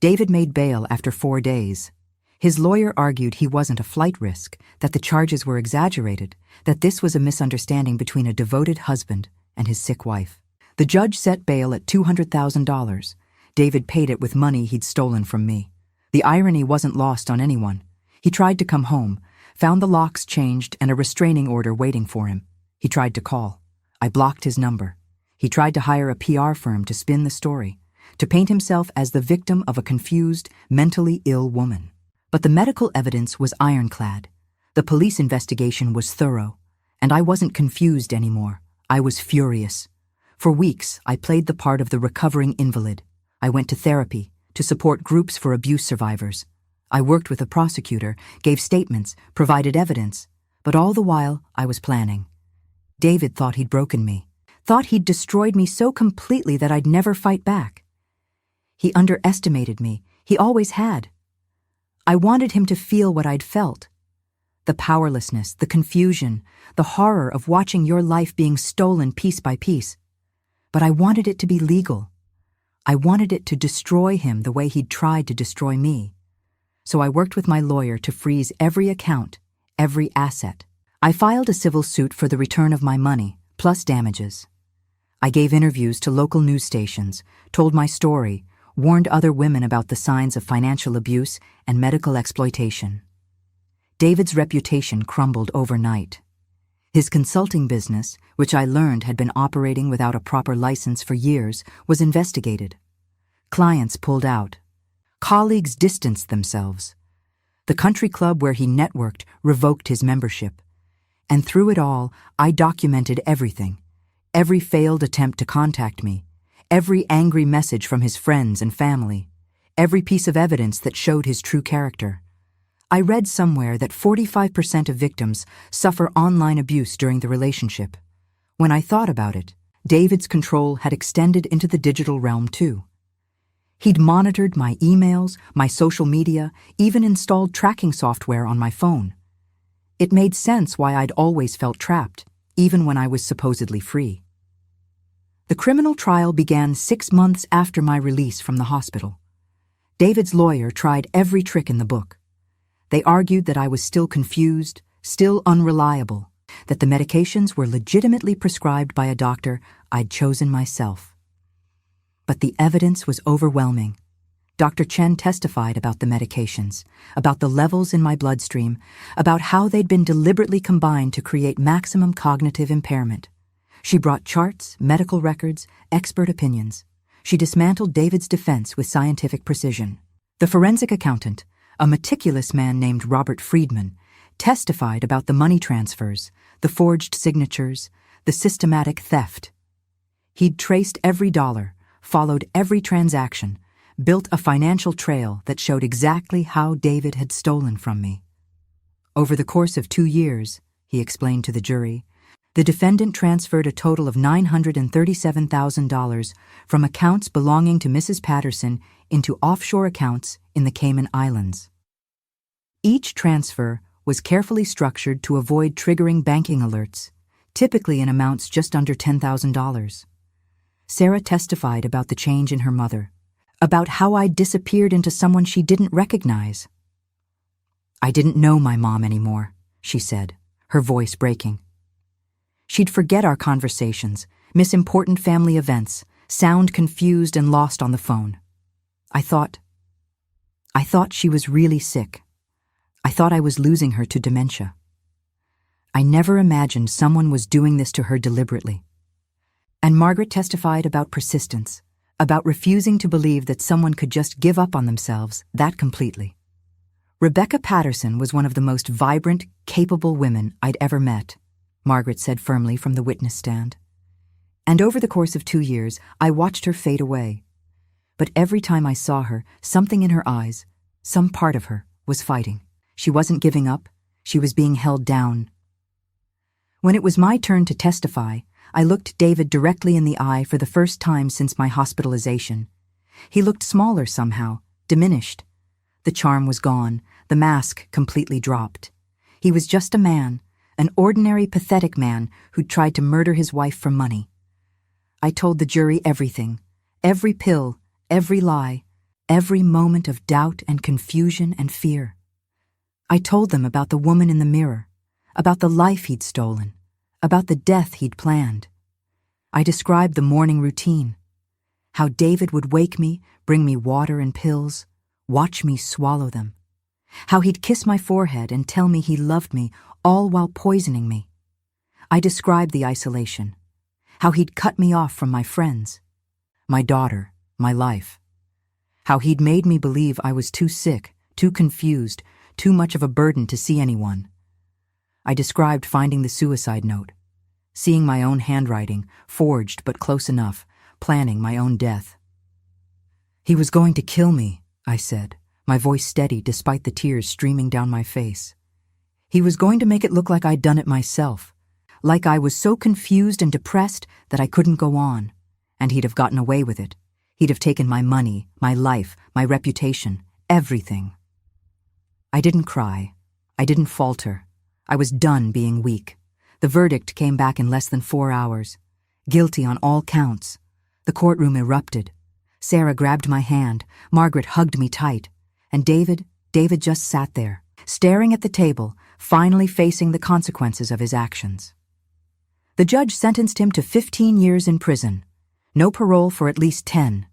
David made bail after 4 days. His lawyer argued he wasn't a flight risk, that the charges were exaggerated, that this was a misunderstanding between a devoted husband and his sick wife. The judge set bail at $200,000. David paid it with money he'd stolen from me. The irony wasn't lost on anyone. He tried to come home, found the locks changed and a restraining order waiting for him. He tried to call. I blocked his number. He tried to hire a PR firm to spin the story, to paint himself as the victim of a confused, mentally ill woman. But the medical evidence was ironclad. The police investigation was thorough, and I wasn't confused anymore. I was furious. For weeks, I played the part of the recovering invalid. I went to therapy, to support groups for abuse survivors. I worked with a prosecutor, gave statements, provided evidence, but all the while I was planning. David thought he'd broken me, thought he'd destroyed me so completely that I'd never fight back. He underestimated me. He always had. I wanted him to feel what I'd felt. The powerlessness, the confusion, the horror of watching your life being stolen piece by piece. But I wanted it to be legal. I wanted it to destroy him the way he'd tried to destroy me. So I worked with my lawyer to freeze every account, every asset. I filed a civil suit for the return of my money, plus damages. I gave interviews to local news stations, told my story, warned other women about the signs of financial abuse and medical exploitation. David's reputation crumbled overnight. His consulting business, which I learned had been operating without a proper license for years, was investigated. Clients pulled out. Colleagues distanced themselves. The country club where he networked revoked his membership. And through it all, I documented everything. Every failed attempt to contact me. Every angry message from his friends and family. Every piece of evidence that showed his true character. I read somewhere that 45% of victims suffer online abuse during the relationship. When I thought about it, David's control had extended into the digital realm too. He'd monitored my emails, my social media, even installed tracking software on my phone. It made sense why I'd always felt trapped, even when I was supposedly free. The criminal trial began 6 months after my release from the hospital. David's lawyer tried every trick in the book. They argued that I was still confused, still unreliable, that the medications were legitimately prescribed by a doctor I'd chosen myself. But the evidence was overwhelming. Dr. Chen testified about the medications, about the levels in my bloodstream, about how they'd been deliberately combined to create maximum cognitive impairment. She brought charts, medical records, expert opinions. She dismantled David's defense with scientific precision. The forensic accountant, a meticulous man named Robert Friedman, testified about the money transfers, the forged signatures, the systematic theft. He'd traced every dollar, followed every transaction, built a financial trail that showed exactly how David had stolen from me. Over the course of 2 years, he explained to the jury, the defendant transferred a total of $937,000 from accounts belonging to Mrs. Patterson into offshore accounts in the Cayman Islands. Each transfer was carefully structured to avoid triggering banking alerts, typically in amounts just under $10,000. Sarah testified about the change in her mother, about how I disappeared into someone she didn't recognize. I didn't know my mom anymore, she said, her voice breaking. She'd forget our conversations, miss important family events, sound confused and lost on the phone. I thought she was really sick. I thought I was losing her to dementia. I never imagined someone was doing this to her deliberately. And Margaret testified about persistence, about refusing to believe that someone could just give up on themselves that completely. Rebecca Patterson was one of the most vibrant, capable women I'd ever met, Margaret said firmly from the witness stand. And over the course of 2 years, I watched her fade away. But every time I saw her, something in her eyes, some part of her, was fighting. She wasn't giving up. She was being held down. When it was my turn to testify, I looked David directly in the eye for the first time since my hospitalization. He looked smaller somehow, diminished. The charm was gone, the mask completely dropped. He was just a man, an ordinary, pathetic man who'd tried to murder his wife for money. I told the jury everything, every pill, every lie, every moment of doubt and confusion and fear. I told them about the woman in the mirror, about the life he'd stolen, about the death he'd planned. I described the morning routine, how David would wake me, bring me water and pills, watch me swallow them, how he'd kiss my forehead and tell me he loved me, all while poisoning me. I described the isolation, how he'd cut me off from my friends, my daughter, my life, how he'd made me believe I was too sick, too confused, too much of a burden to see anyone. I described finding the suicide note, seeing my own handwriting, forged but close enough, planning my own death. He was going to kill me, I said, my voice steady despite the tears streaming down my face. He was going to make it look like I'd done it myself, like I was so confused and depressed that I couldn't go on, and he'd have gotten away with it. He'd have taken my money, my life, my reputation, everything. I didn't cry. I didn't falter. I was done being weak. The verdict came back in less than 4 hours. Guilty on all counts. The courtroom erupted. Sarah grabbed my hand. Margaret hugged me tight. And David just sat there, staring at the table, finally facing the consequences of his actions. The judge sentenced him to 15 years in prison. No parole for at least 10.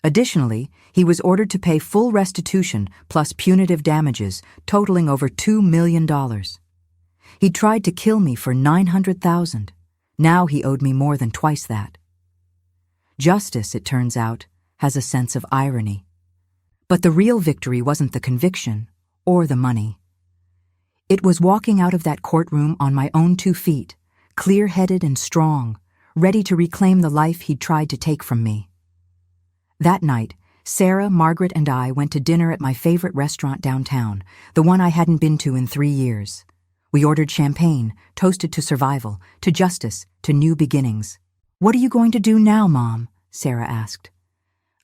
Additionally, he was ordered to pay full restitution plus punitive damages, totaling over $2 million. He'd tried to kill me for $900,000. Now he owed me more than twice that. Justice, it turns out, has a sense of irony. But the real victory wasn't the conviction or the money. It was walking out of that courtroom on my own 2 feet, clear-headed and strong, ready to reclaim the life he'd tried to take from me. That night, Sarah, Margaret, and I went to dinner at my favorite restaurant downtown, the one I hadn't been to in 3 years. We ordered champagne, toasted to survival, to justice, to new beginnings. "What are you going to do now, Mom?" Sarah asked.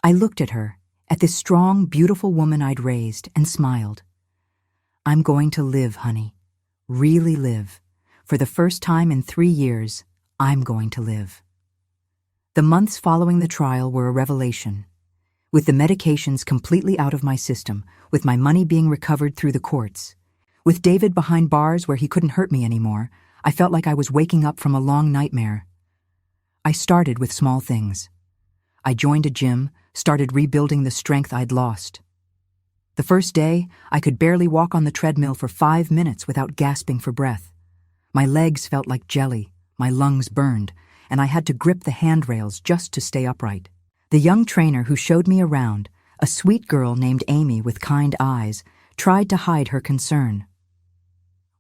I looked at her, at this strong, beautiful woman I'd raised, and smiled. "I'm going to live, honey. Really live. For the first time in 3 years, I'm going to live." The months following the trial were a revelation. With the medications completely out of my system, with my money being recovered through the courts, with David behind bars where he couldn't hurt me anymore, I felt like I was waking up from a long nightmare. I started with small things. I joined a gym, started rebuilding the strength I'd lost. The first day, I could barely walk on the treadmill for 5 minutes without gasping for breath. My legs felt like jelly, my lungs burned, and I had to grip the handrails just to stay upright. The young trainer who showed me around, a sweet girl named Amy with kind eyes, tried to hide her concern.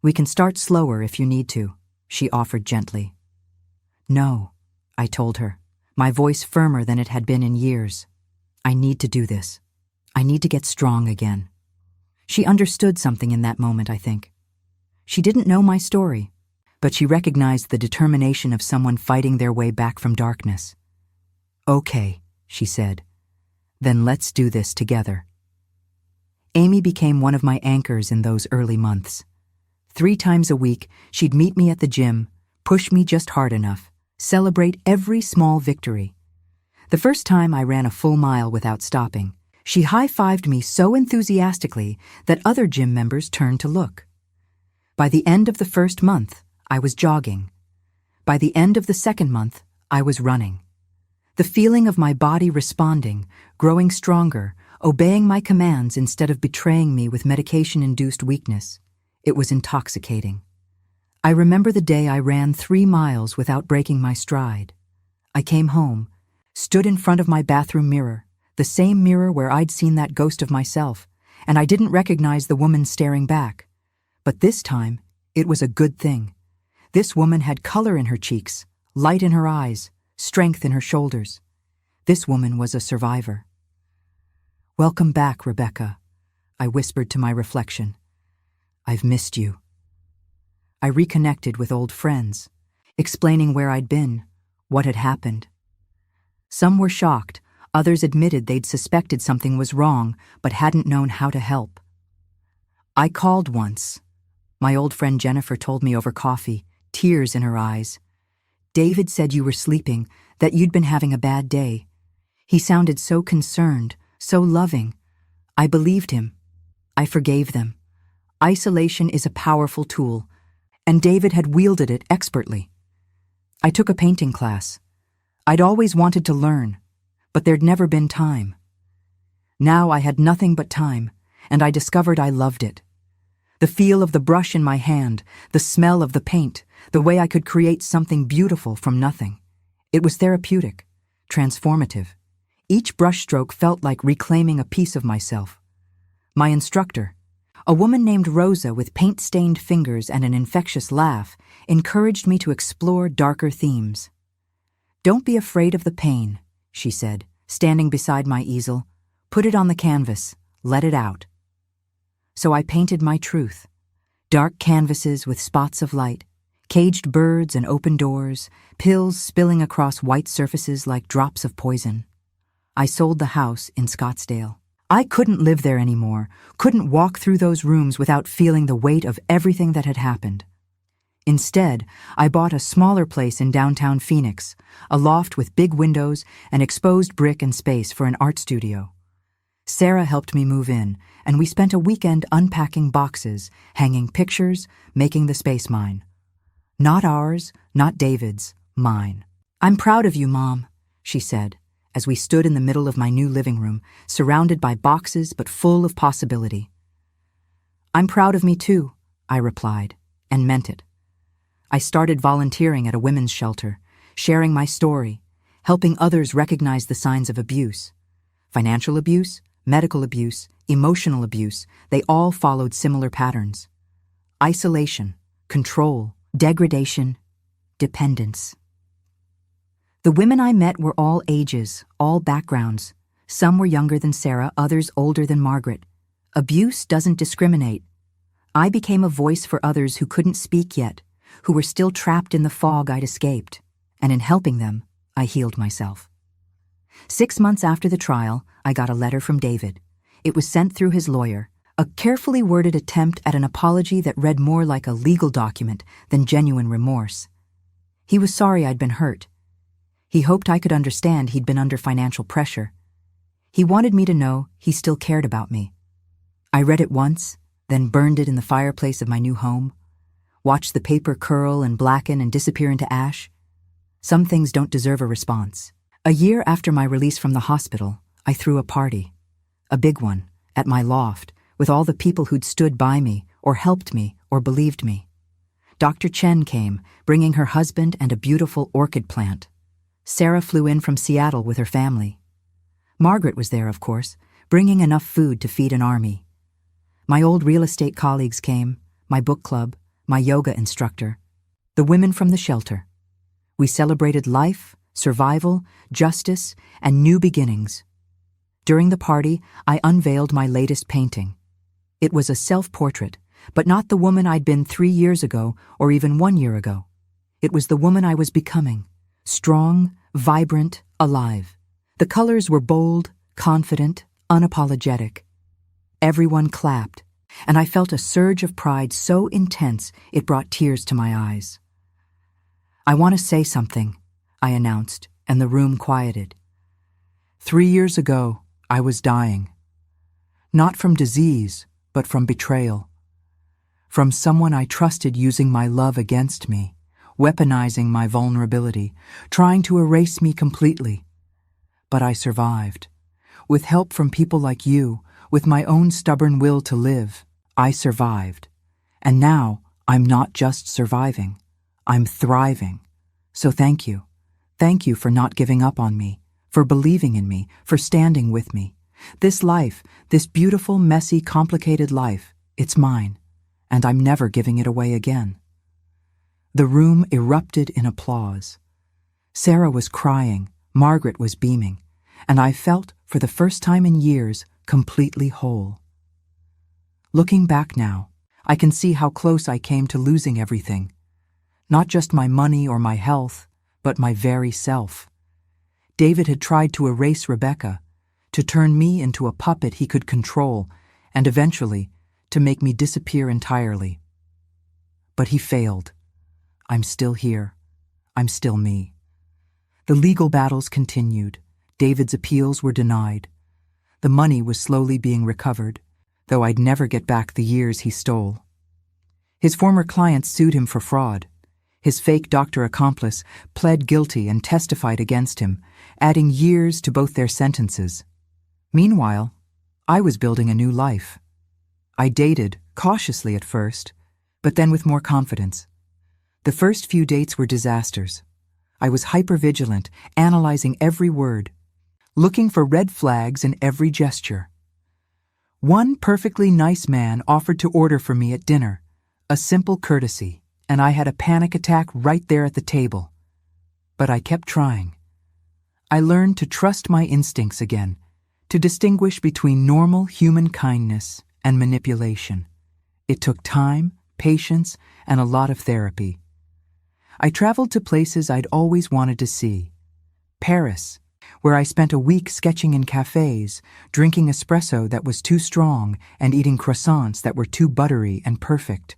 "We can start slower if you need to," she offered gently. "No," I told her, my voice firmer than it had been in years. "I need to do this. I need to get strong again." She understood something in that moment, I think. She didn't know my story, but she recognized the determination of someone fighting their way back from darkness. "Okay," she said. "Then let's do this together." Amy became one of my anchors in those early months. 3 times a week, she'd meet me at the gym, push me just hard enough, celebrate every small victory. The first time I ran a full mile without stopping, she high-fived me so enthusiastically that other gym members turned to look. By the end of the first month, I was jogging. By the end of the second month, I was running. The feeling of my body responding, growing stronger, obeying my commands instead of betraying me with medication-induced weakness, it was intoxicating. I remember the day I ran 3 miles without breaking my stride. I came home, stood in front of my bathroom mirror, the same mirror where I'd seen that ghost of myself, and I didn't recognize the woman staring back. But this time, it was a good thing. This woman had color in her cheeks, light in her eyes, strength in her shoulders. This woman was a survivor. "Welcome back, Rebecca," I whispered to my reflection. "I've missed you." I reconnected with old friends, explaining where I'd been, what had happened. Some were shocked, others admitted they'd suspected something was wrong but hadn't known how to help. I called once. My old friend Jennifer told me over coffee, tears in her eyes. "David said you were sleeping, that you'd been having a bad day. He sounded so concerned, so loving." I believed him. I forgave them. Isolation is a powerful tool, and David had wielded it expertly. I took a painting class. I'd always wanted to learn, but there'd never been time. Now I had nothing but time, and I discovered I loved it. The feel of the brush in my hand, the smell of the paint, the way I could create something beautiful from nothing. It was therapeutic, transformative. Each brushstroke felt like reclaiming a piece of myself. My instructor, a woman named Rosa with paint-stained fingers and an infectious laugh, encouraged me to explore darker themes. "Don't be afraid of the pain," she said, standing beside my easel. "Put it on the canvas. Let it out." So I painted my truth. Dark canvases with spots of light, caged birds and open doors, pills spilling across white surfaces like drops of poison. I sold the house in Scottsdale. I couldn't live there anymore, couldn't walk through those rooms without feeling the weight of everything that had happened. Instead, I bought a smaller place in downtown Phoenix, a loft with big windows and exposed brick and space for an art studio. Sarah helped me move in, and we spent a weekend unpacking boxes, hanging pictures, making the space mine. Not ours, not David's, mine. "I'm proud of you, Mom," she said, as we stood in the middle of my new living room, surrounded by boxes but full of possibility. "I'm proud of me too," I replied, and meant it. I started volunteering at a women's shelter, sharing my story, helping others recognize the signs of abuse. Financial abuse, medical abuse, emotional abuse, they all followed similar patterns. Isolation, control, degradation, dependence. The women I met were all ages, all backgrounds. Some were younger than Sarah, others older than Margaret. Abuse doesn't discriminate. I became a voice for others who couldn't speak yet, who were still trapped in the fog I'd escaped, and in helping them, I healed myself. 6 months after the trial, I got a letter from David. It was sent through his lawyer, a carefully worded attempt at an apology that read more like a legal document than genuine remorse. He was sorry I'd been hurt. He hoped I could understand he'd been under financial pressure. He wanted me to know he still cared about me. I read it once, then burned it in the fireplace of my new home, watched the paper curl and blacken and disappear into ash. Some things don't deserve a response. A year after my release from the hospital, I threw a party. A big one, at my loft, with all the people who'd stood by me, or helped me, or believed me. Dr. Chen came, bringing her husband and a beautiful orchid plant. Sarah flew in from Seattle with her family. Margaret was there, of course, bringing enough food to feed an army. My old real estate colleagues came, my book club, my yoga instructor, the women from the shelter. We celebrated life, survival, justice, and new beginnings. During the party, I unveiled my latest painting. It was a self-portrait, but not the woman I'd been 3 years ago or even 1 year ago. It was the woman I was becoming, strong, vibrant, alive. The colors were bold, confident, unapologetic. Everyone clapped, and I felt a surge of pride so intense it brought tears to my eyes. "I want to say something," I announced, and the room quieted. 3 years ago, I was dying. Not from disease, but from betrayal. From someone I trusted using my love against me, weaponizing my vulnerability, trying to erase me completely. But I survived. With help from people like you, with my own stubborn will to live, I survived. And now, I'm not just surviving. I'm thriving. So thank you. Thank you for not giving up on me, for believing in me, for standing with me. This life, this beautiful, messy, complicated life, it's mine, and I'm never giving it away again." The room erupted in applause. Sarah was crying, Margaret was beaming, and I felt, for the first time in years, completely whole. Looking back now, I can see how close I came to losing everything. Not just my money or my health, but my very self. David had tried to erase Rebecca, to turn me into a puppet he could control, and eventually, to make me disappear entirely. But he failed. I'm still here. I'm still me. The legal battles continued. David's appeals were denied. The money was slowly being recovered, though I'd never get back the years he stole. His former clients sued him for fraud. His fake doctor accomplice pled guilty and testified against him, adding years to both their sentences. Meanwhile, I was building a new life. I dated, cautiously at first, but then with more confidence. The first few dates were disasters. I was hypervigilant, analyzing every word, looking for red flags in every gesture. One perfectly nice man offered to order for me at dinner, a simple courtesy, and I had a panic attack right there at the table. But I kept trying. I learned to trust my instincts again, to distinguish between normal human kindness and manipulation. It took time, patience, and a lot of therapy. I traveled to places I'd always wanted to see. Paris, where I spent a week sketching in cafes, drinking espresso that was too strong and eating croissants that were too buttery and perfect.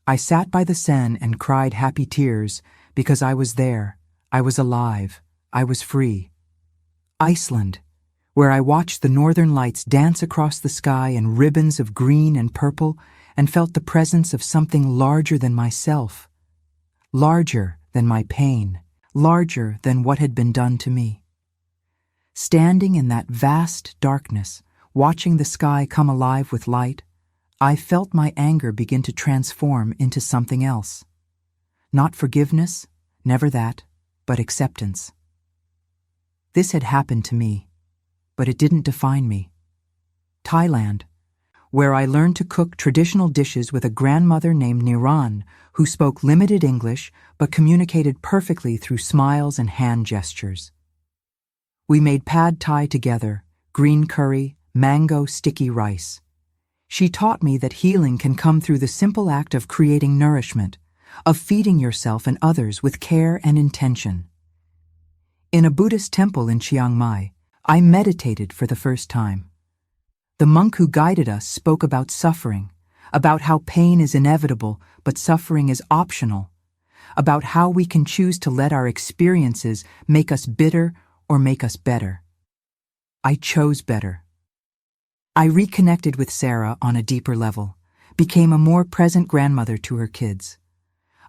I sat by the Seine and cried happy tears because I was there, I was alive, I was free. Iceland, where I watched the northern lights dance across the sky in ribbons of green and purple and felt the presence of something larger than myself, larger than my pain, larger than what had been done to me. Standing in that vast darkness, watching the sky come alive with light, I felt my anger begin to transform into something else. Not forgiveness, never that, but acceptance. This had happened to me, but it didn't define me. Thailand, where I learned to cook traditional dishes with a grandmother named Niran, who spoke limited English but communicated perfectly through smiles and hand gestures. We made pad thai together, green curry, mango sticky rice. She taught me that healing can come through the simple act of creating nourishment, of feeding yourself and others with care and intention. In a Buddhist temple in Chiang Mai, I meditated for the first time. The monk who guided us spoke about suffering, about how pain is inevitable but suffering is optional, about how we can choose to let our experiences make us bitter or make us better. I chose better. I reconnected with Sarah on a deeper level, became a more present grandmother to her kids.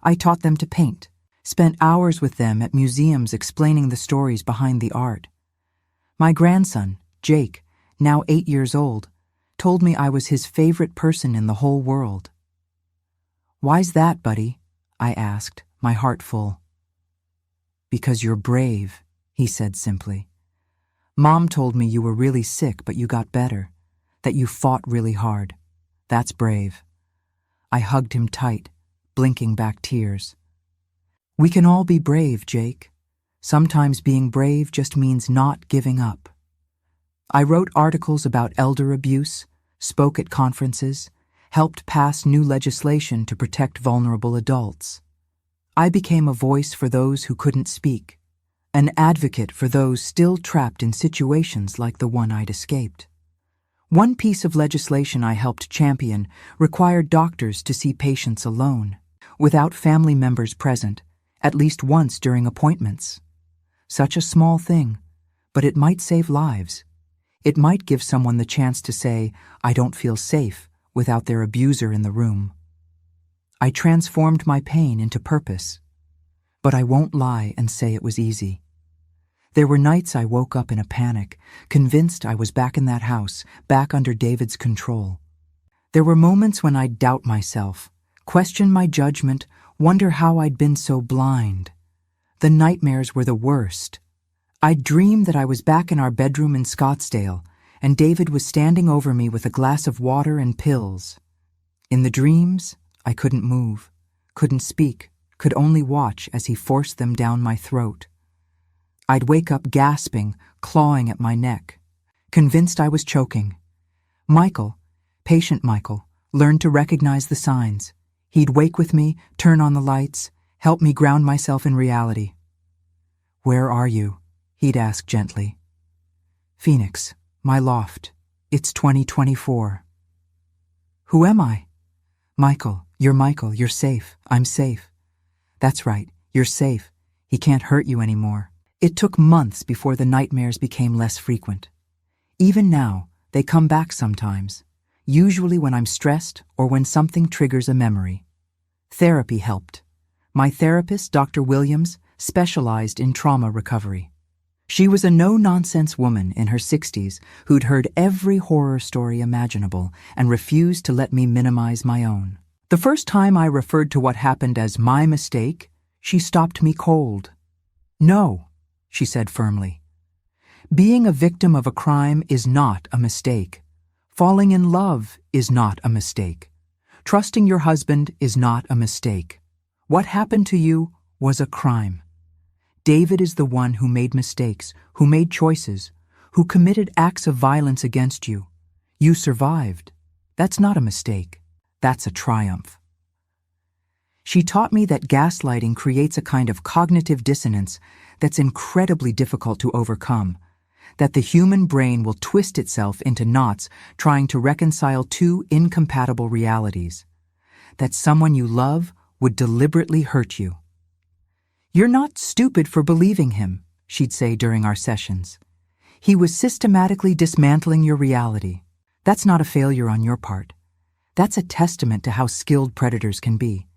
I taught them to paint, spent hours with them at museums explaining the stories behind the art. My grandson, Jake, now 8 years old, told me I was his favorite person in the whole world. "Why's that, buddy?" I asked, my heart full. "Because you're brave," he said simply. "Mom told me you were really sick but you got better, that you fought really hard. That's brave." I hugged him tight, blinking back tears. "We can all be brave, Jake. Sometimes being brave just means not giving up." I wrote articles about elder abuse, spoke at conferences, helped pass new legislation to protect vulnerable adults. I became a voice for those who couldn't speak, an advocate for those still trapped in situations like the one I'd escaped. One piece of legislation I helped champion required doctors to see patients alone, without family members present, at least once during appointments. Such a small thing, but it might save lives. It might give someone the chance to say, "I don't feel safe," without their abuser in the room. I transformed my pain into purpose. But I won't lie and say it was easy. There were nights I woke up in a panic, convinced I was back in that house, back under David's control. There were moments when I'd doubt myself, question my judgment, wonder how I'd been so blind. The nightmares were the worst. I'd dream that I was back in our bedroom in Scottsdale, and David was standing over me with a glass of water and pills. In the dreams, I couldn't move, couldn't speak, could only watch as he forced them down my throat. I'd wake up gasping, clawing at my neck, convinced I was choking. Michael, patient Michael, learned to recognize the signs. He'd wake with me, turn on the lights, help me ground myself in reality. "Where are you?" he'd ask gently. "Phoenix, my loft. It's 2024. "Who am I?" Michael, you're safe. I'm safe." "That's right, you're safe. He can't hurt you anymore." It took months before the nightmares became less frequent. Even now, they come back sometimes, usually when I'm stressed or when something triggers a memory. Therapy helped. My therapist, Dr. Williams, specialized in trauma recovery. She was a no-nonsense woman in her 60s who'd heard every horror story imaginable and refused to let me minimize my own. The first time I referred to what happened as my mistake, she stopped me cold. "No," she said firmly. "Being a victim of a crime is not a mistake. Falling in love is not a mistake. Trusting your husband is not a mistake. What happened to you was a crime. David is the one who made mistakes, who made choices, who committed acts of violence against you. You survived. That's not a mistake. That's a triumph." She taught me that gaslighting creates a kind of cognitive dissonance that's incredibly difficult to overcome, that the human brain will twist itself into knots trying to reconcile two incompatible realities, that someone you love would deliberately hurt you. "You're not stupid for believing him," she'd say during our sessions. "He was systematically dismantling your reality. That's not a failure on your part. That's a testament to how skilled predators can be.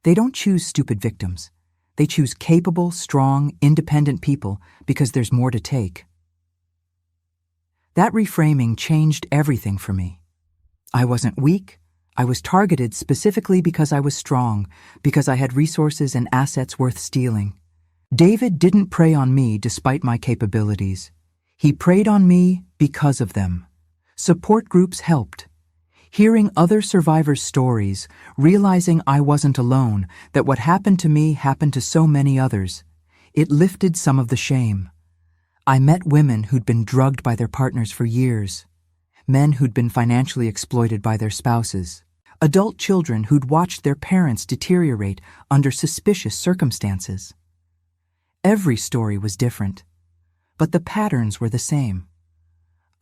They don't choose stupid victims. They choose capable, strong, independent people because there's more to take." That reframing changed everything for me. I wasn't weak. I was targeted specifically because I was strong, because I had resources and assets worth stealing. David didn't prey on me despite my capabilities. He preyed on me because of them. Support groups helped. Hearing other survivors' stories, realizing I wasn't alone, that what happened to me happened to so many others, it lifted some of the shame. I met women who'd been drugged by their partners for years, men who'd been financially exploited by their spouses, adult children who'd watched their parents deteriorate under suspicious circumstances. Every story was different, but the patterns were the same.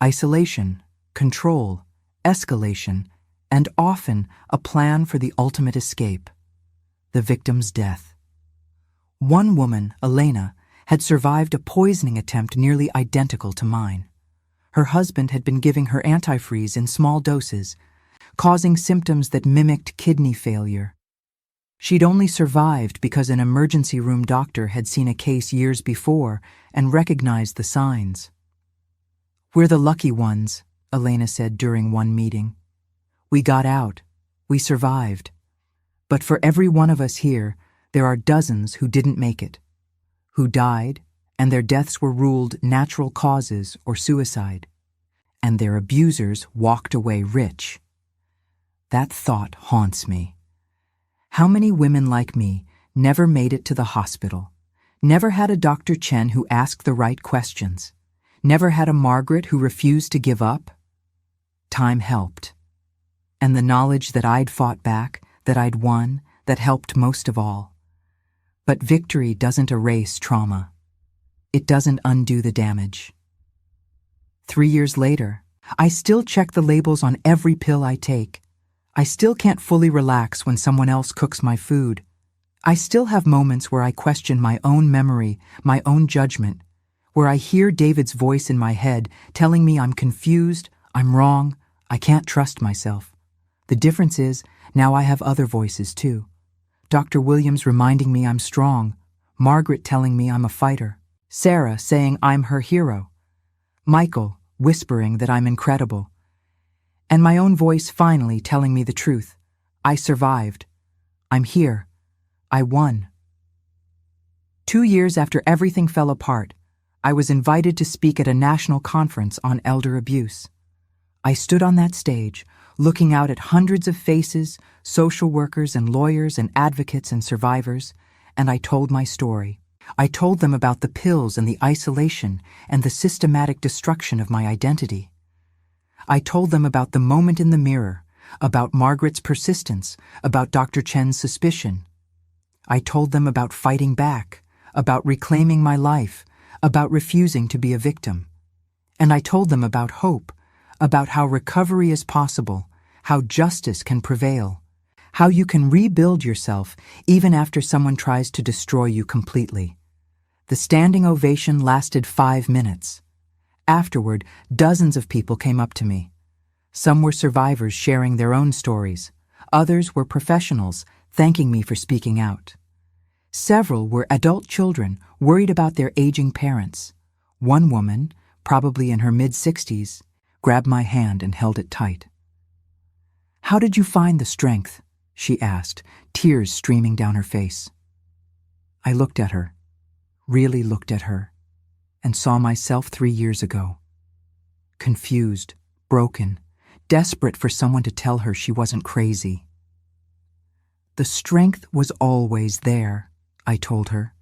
Isolation, control, escalation, and often a plan for the ultimate escape, the victim's death. One woman, Elena, had survived a poisoning attempt nearly identical to mine. Her husband had been giving her antifreeze in small doses, causing symptoms that mimicked kidney failure. She'd only survived because an emergency room doctor had seen a case years before and recognized the signs. "We're the lucky ones," Elena said during one meeting. "We got out. We survived. But for every one of us here, there are dozens who didn't make it, who died, and their deaths were ruled natural causes or suicide, and their abusers walked away rich." That thought haunts me. How many women like me never made it to the hospital, never had a Dr. Chen who asked the right questions, never had a Margaret who refused to give up? Time helped. And the knowledge that I'd fought back, that I'd won, that helped most of all. But victory doesn't erase trauma. It doesn't undo the damage. 3 years later, I still check the labels on every pill I take. I still can't fully relax when someone else cooks my food. I still have moments where I question my own memory, my own judgment, where I hear David's voice in my head telling me I'm confused, I'm wrong, I can't trust myself. The difference is, now I have other voices too. Dr. Williams reminding me I'm strong, Margaret telling me I'm a fighter, Sarah saying I'm her hero, Michael whispering that I'm incredible, and my own voice finally telling me the truth. I survived. I'm here. I won. 2 years after everything fell apart, I was invited to speak at a national conference on elder abuse. I stood on that stage, looking out at hundreds of faces, social workers and lawyers and advocates and survivors, and I told my story. I told them about the pills and the isolation and the systematic destruction of my identity. I told them about the moment in the mirror, about Margaret's persistence, about Dr. Chen's suspicion. I told them about fighting back, about reclaiming my life, about refusing to be a victim. And I told them about hope, about how recovery is possible, how justice can prevail, how you can rebuild yourself even after someone tries to destroy you completely. The standing ovation lasted 5 minutes. Afterward, dozens of people came up to me. Some were survivors sharing their own stories. Others were professionals thanking me for speaking out. Several were adult children worried about their aging parents. One woman, probably in her mid-60s, grabbed my hand and held it tight. "How did you find the strength?" she asked, tears streaming down her face. I looked at her, really looked at her, and saw myself 3 years ago. Confused, broken, desperate for someone to tell her she wasn't crazy. "The strength was always there," I told her.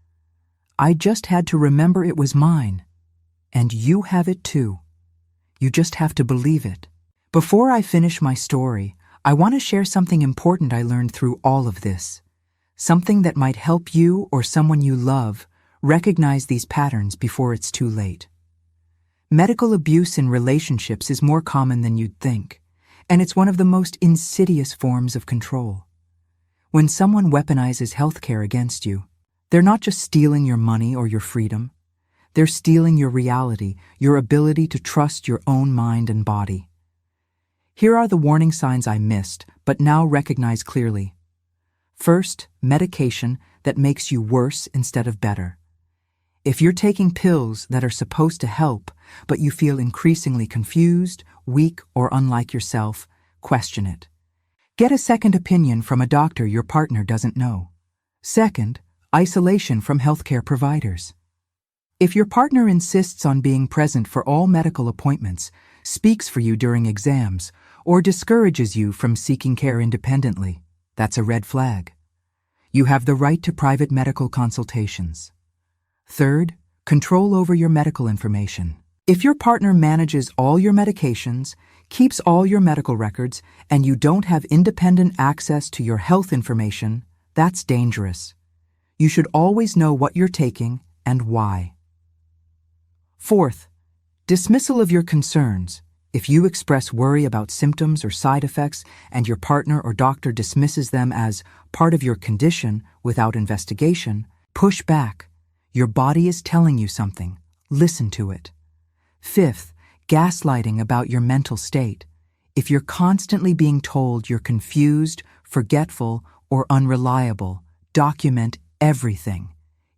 "I just had to remember it was mine. And you have it too. You just have to believe it." Before I finish my story, I want to share something important I learned through all of this. Something that might help you or someone you love recognize these patterns before it's too late. Medical abuse in relationships is more common than you'd think, and it's one of the most insidious forms of control. When someone weaponizes healthcare against you, they're not just stealing your money or your freedom. They're stealing your reality, your ability to trust your own mind and body. Here are the warning signs I missed, but now recognize clearly. First, medication that makes you worse instead of better. If you're taking pills that are supposed to help, but you feel increasingly confused, weak, or unlike yourself, question it. Get a second opinion from a doctor your partner doesn't know. Second, isolation from healthcare providers. If your partner insists on being present for all medical appointments, speaks for you during exams, or discourages you from seeking care independently, that's a red flag. You have the right to private medical consultations. Third, control over your medical information. If your partner manages all your medications, keeps all your medical records, and you don't have independent access to your health information, that's dangerous. You should always know what you're taking and why. Fourth, dismissal of your concerns. If you express worry about symptoms or side effects and your partner or doctor dismisses them as part of your condition without investigation, push back. Your body is telling you something. Listen to it. Fifth, gaslighting about your mental state. If you're constantly being told you're confused, forgetful, or unreliable, document everything.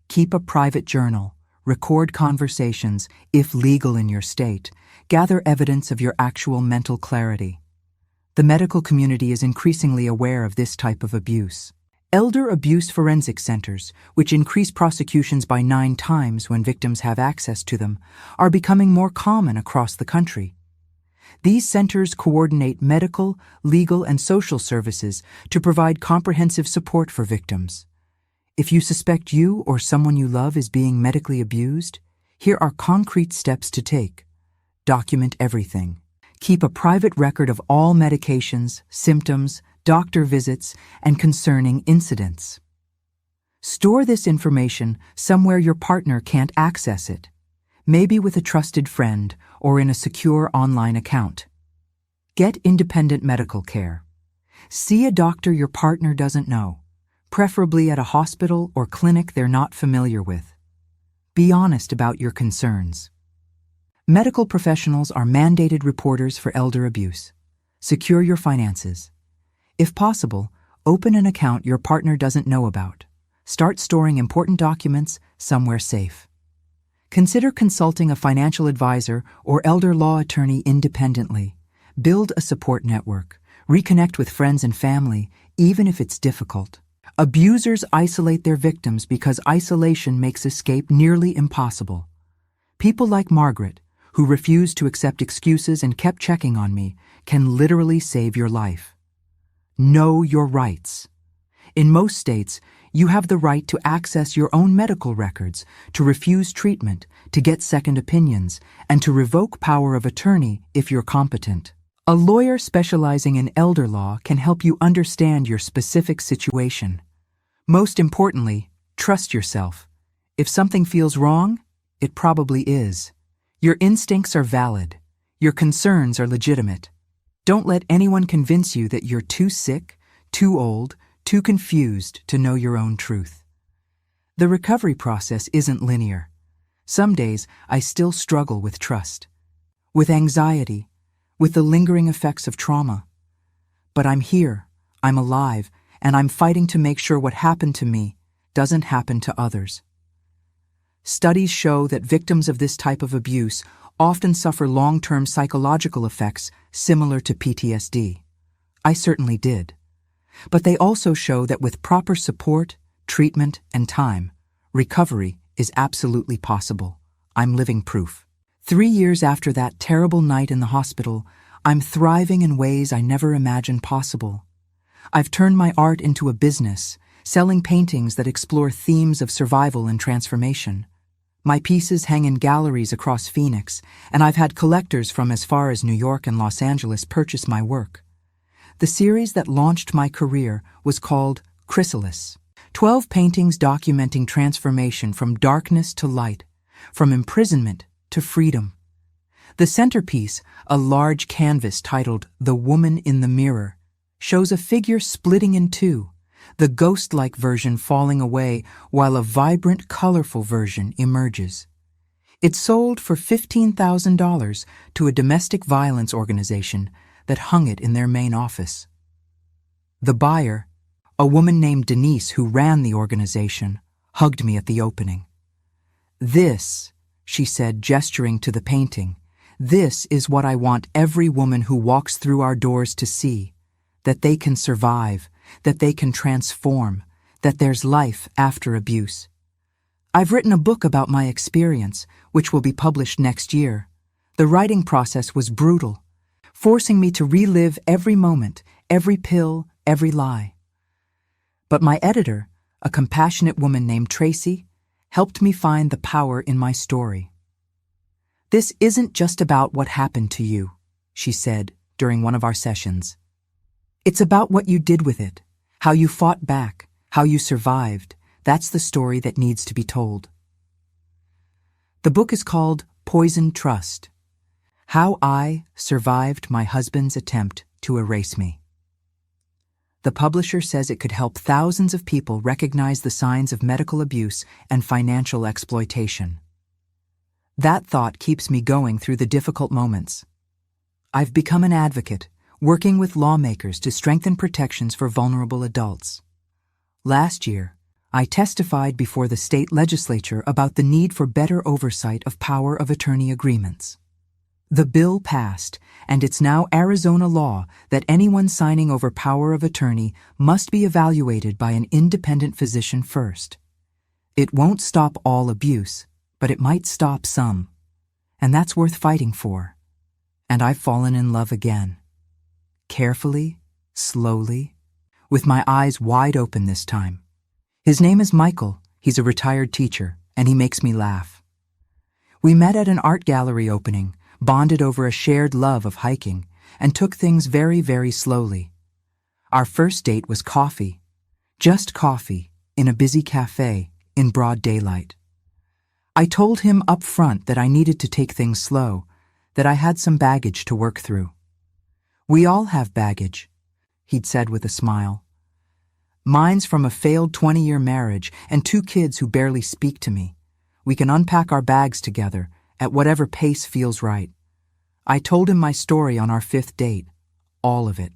Keep a private journal. Record conversations, if legal in your state. Gather evidence of your actual mental clarity. The medical community is increasingly aware of this type of abuse. Elder abuse forensic centers, which increase prosecutions by 9 times when victims have access to them, are becoming more common across the country. These centers coordinate medical, legal, and social services to provide comprehensive support for victims. If you suspect you or someone you love is being medically abused, here are concrete steps to take. Document everything. Keep a private record of all medications, symptoms, doctor visits, and concerning incidents. Store this information somewhere your partner can't access it, maybe with a trusted friend or in a secure online account. Get independent medical care. See a doctor your partner doesn't know, preferably at a hospital or clinic they're not familiar with. Be honest about your concerns. Medical professionals are mandated reporters for elder abuse. Secure your finances. If possible, open an account your partner doesn't know about. Start storing important documents somewhere safe. Consider consulting a financial advisor or elder law attorney independently. Build a support network. Reconnect with friends and family, even if it's difficult. Abusers isolate their victims because isolation makes escape nearly impossible. People like Margaret, who refused to accept excuses and kept checking on me, can literally save your life. Know your rights. In most states, you have the right to access your own medical records, to refuse treatment, to get second opinions, and to revoke power of attorney if you're competent. A lawyer specializing in elder law can help you understand your specific situation. Most importantly, trust yourself. If something feels wrong, it probably is. Your instincts are valid. Your concerns are legitimate. Don't let anyone convince you that you're too sick, too old, too confused to know your own truth. The recovery process isn't linear. Some days I still struggle with trust, with anxiety, with the lingering effects of trauma. But I'm here, I'm alive, and I'm fighting to make sure what happened to me doesn't happen to others. Studies show that victims of this type of abuse often suffer long-term psychological effects similar to PTSD. I certainly did. But they also show that with proper support, treatment, and time, recovery is absolutely possible. I'm living proof. 3 years after that terrible night in the hospital, I'm thriving in ways I never imagined possible. I've turned my art into a business, selling paintings that explore themes of survival and transformation. My pieces hang in galleries across Phoenix, and I've had collectors from as far as New York and Los Angeles purchase my work. The series that launched my career was called Chrysalis. 12 paintings documenting transformation from darkness to light, from imprisonment to freedom. The centerpiece, a large canvas titled The Woman in the Mirror, shows a figure splitting in two, the ghost-like version falling away while a vibrant, colorful version emerges. It sold for $15,000 to a domestic violence organization that hung it in their main office. The buyer, a woman named Denise who ran the organization, hugged me at the opening. "This," she said, gesturing to the painting, "this is what I want every woman who walks through our doors to see, that they can survive, that they can transform, that there's life after abuse." I've written a book about my experience, which will be published next year. The writing process was brutal, forcing me to relive every moment, every pill, every lie. But my editor, a compassionate woman named Tracy, helped me find the power in my story. "This isn't just about what happened to you," she said during one of our sessions. "It's about what you did with it, how you fought back, how you survived. That's the story that needs to be told." The book is called Poisoned Trust: How I Survived My Husband's Attempt to Erase Me. The publisher says it could help thousands of people recognize the signs of medical abuse and financial exploitation. That thought keeps me going through the difficult moments. I've become an advocate, working with lawmakers to strengthen protections for vulnerable adults. Last year, I testified before the state legislature about the need for better oversight of power of attorney agreements. The bill passed, and it's now Arizona law that anyone signing over power of attorney must be evaluated by an independent physician first. It won't stop all abuse, but it might stop some. And that's worth fighting for. And I've fallen in love again. Carefully, slowly, with my eyes wide open this time. His name is Michael. He's a retired teacher, and he makes me laugh. We met at an art gallery opening, bonded over a shared love of hiking, and took things very, very slowly. Our first date was coffee. Just coffee, in a busy cafe, in broad daylight. I told him up front that I needed to take things slow, that I had some baggage to work through. "We all have baggage," he'd said with a smile. "Mine's from a failed 20-year marriage and 2 kids who barely speak to me. We can unpack our bags together, at whatever pace feels right." I told him my story on our 5th date, all of it.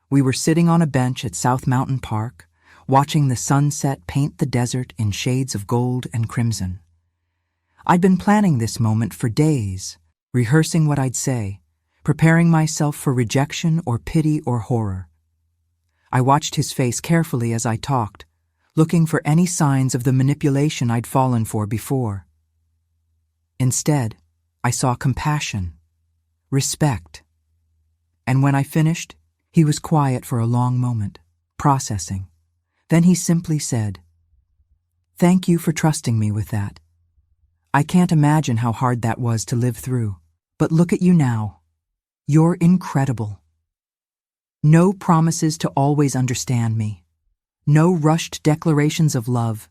We were sitting on a bench at South Mountain Park, watching the sunset paint the desert in shades of gold and crimson. I'd been planning this moment for days, rehearsing what I'd say, preparing myself for rejection or pity or horror. I watched his face carefully as I talked, looking for any signs of the manipulation I'd fallen for before. Instead, I saw compassion, respect. And when I finished, he was quiet for a long moment, processing. Then he simply said, "Thank you for trusting me with that. I can't imagine how hard that was to live through, but look at you now. You're incredible. No promises to always understand me. No rushed declarations of love.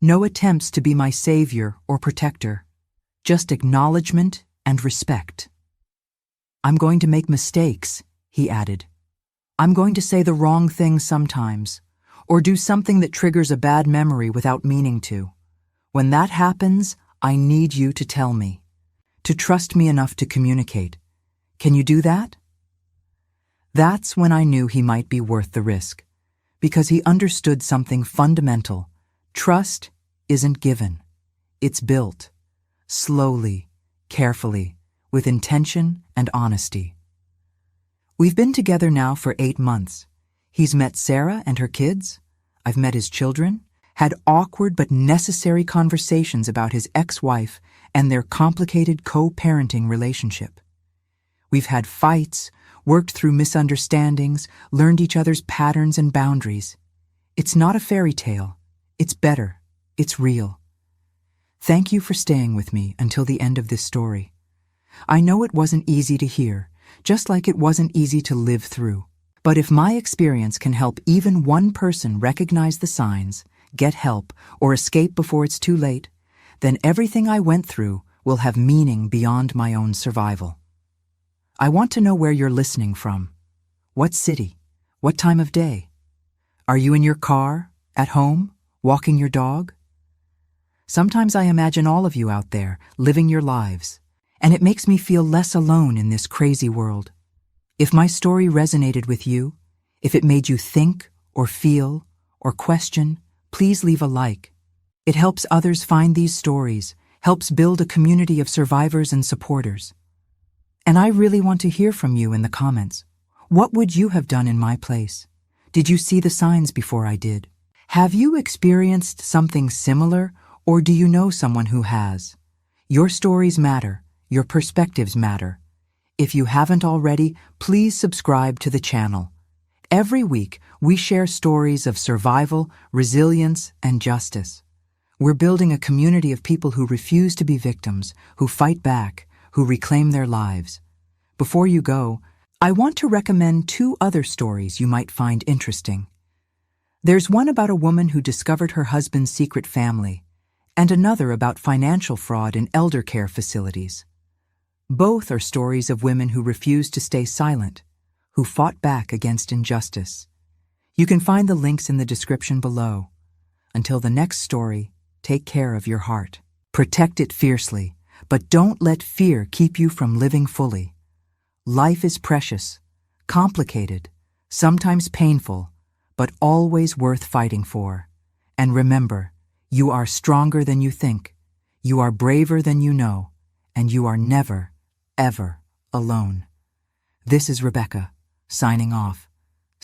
No attempts to be my savior or protector. Just acknowledgement and respect. I'm going to make mistakes," he added. "I'm going to say the wrong thing sometimes, or do something that triggers a bad memory without meaning to. When that happens, I need you to tell me, to trust me enough to communicate. Can you do that?" That's when I knew he might be worth the risk, because he understood something fundamental. Trust isn't given. It's built. Slowly, carefully, with intention and honesty. We've been together now for 8 months. He's met Sarah and her kids. I've met his children, had awkward but necessary conversations about his ex-wife and their complicated co-parenting relationship. We've had fights, worked through misunderstandings, learned each other's patterns and boundaries. It's not a fairy tale. It's better. It's real. Thank you for staying with me until the end of this story. I know it wasn't easy to hear, just like it wasn't easy to live through. But if my experience can help even one person recognize the signs, get help, or escape before it's too late, then everything I went through will have meaning beyond my own survival. I want to know where you're listening from. What city? What time of day? Are you in your car, at home, walking your dog? Sometimes I imagine all of you out there living your lives, and it makes me feel less alone in this crazy world. If my story resonated with you, if it made you think or feel or question, please leave a like. It helps others find these stories, helps build a community of survivors and supporters. And I really want to hear from you in the comments. What would you have done in my place? Did you see the signs before I did? Have you experienced something similar, or do you know someone who has? Your stories matter. Your perspectives matter. If you haven't already, please subscribe to the channel. Every week, we share stories of survival, resilience, and justice. We're building a community of people who refuse to be victims, who fight back, who reclaim their lives. Before you go, I want to recommend 2 other stories you might find interesting. There's one about a woman who discovered her husband's secret family, and another about financial fraud in elder care facilities. Both are stories of women who refused to stay silent, who fought back against injustice. You can find the links in the description below. Until the next story, take care of your heart. Protect it fiercely, but don't let fear keep you from living fully. Life is precious, complicated, sometimes painful, but always worth fighting for. And remember, you are stronger than you think, you are braver than you know, and you are never, ever alone. This is Rebecca, signing off.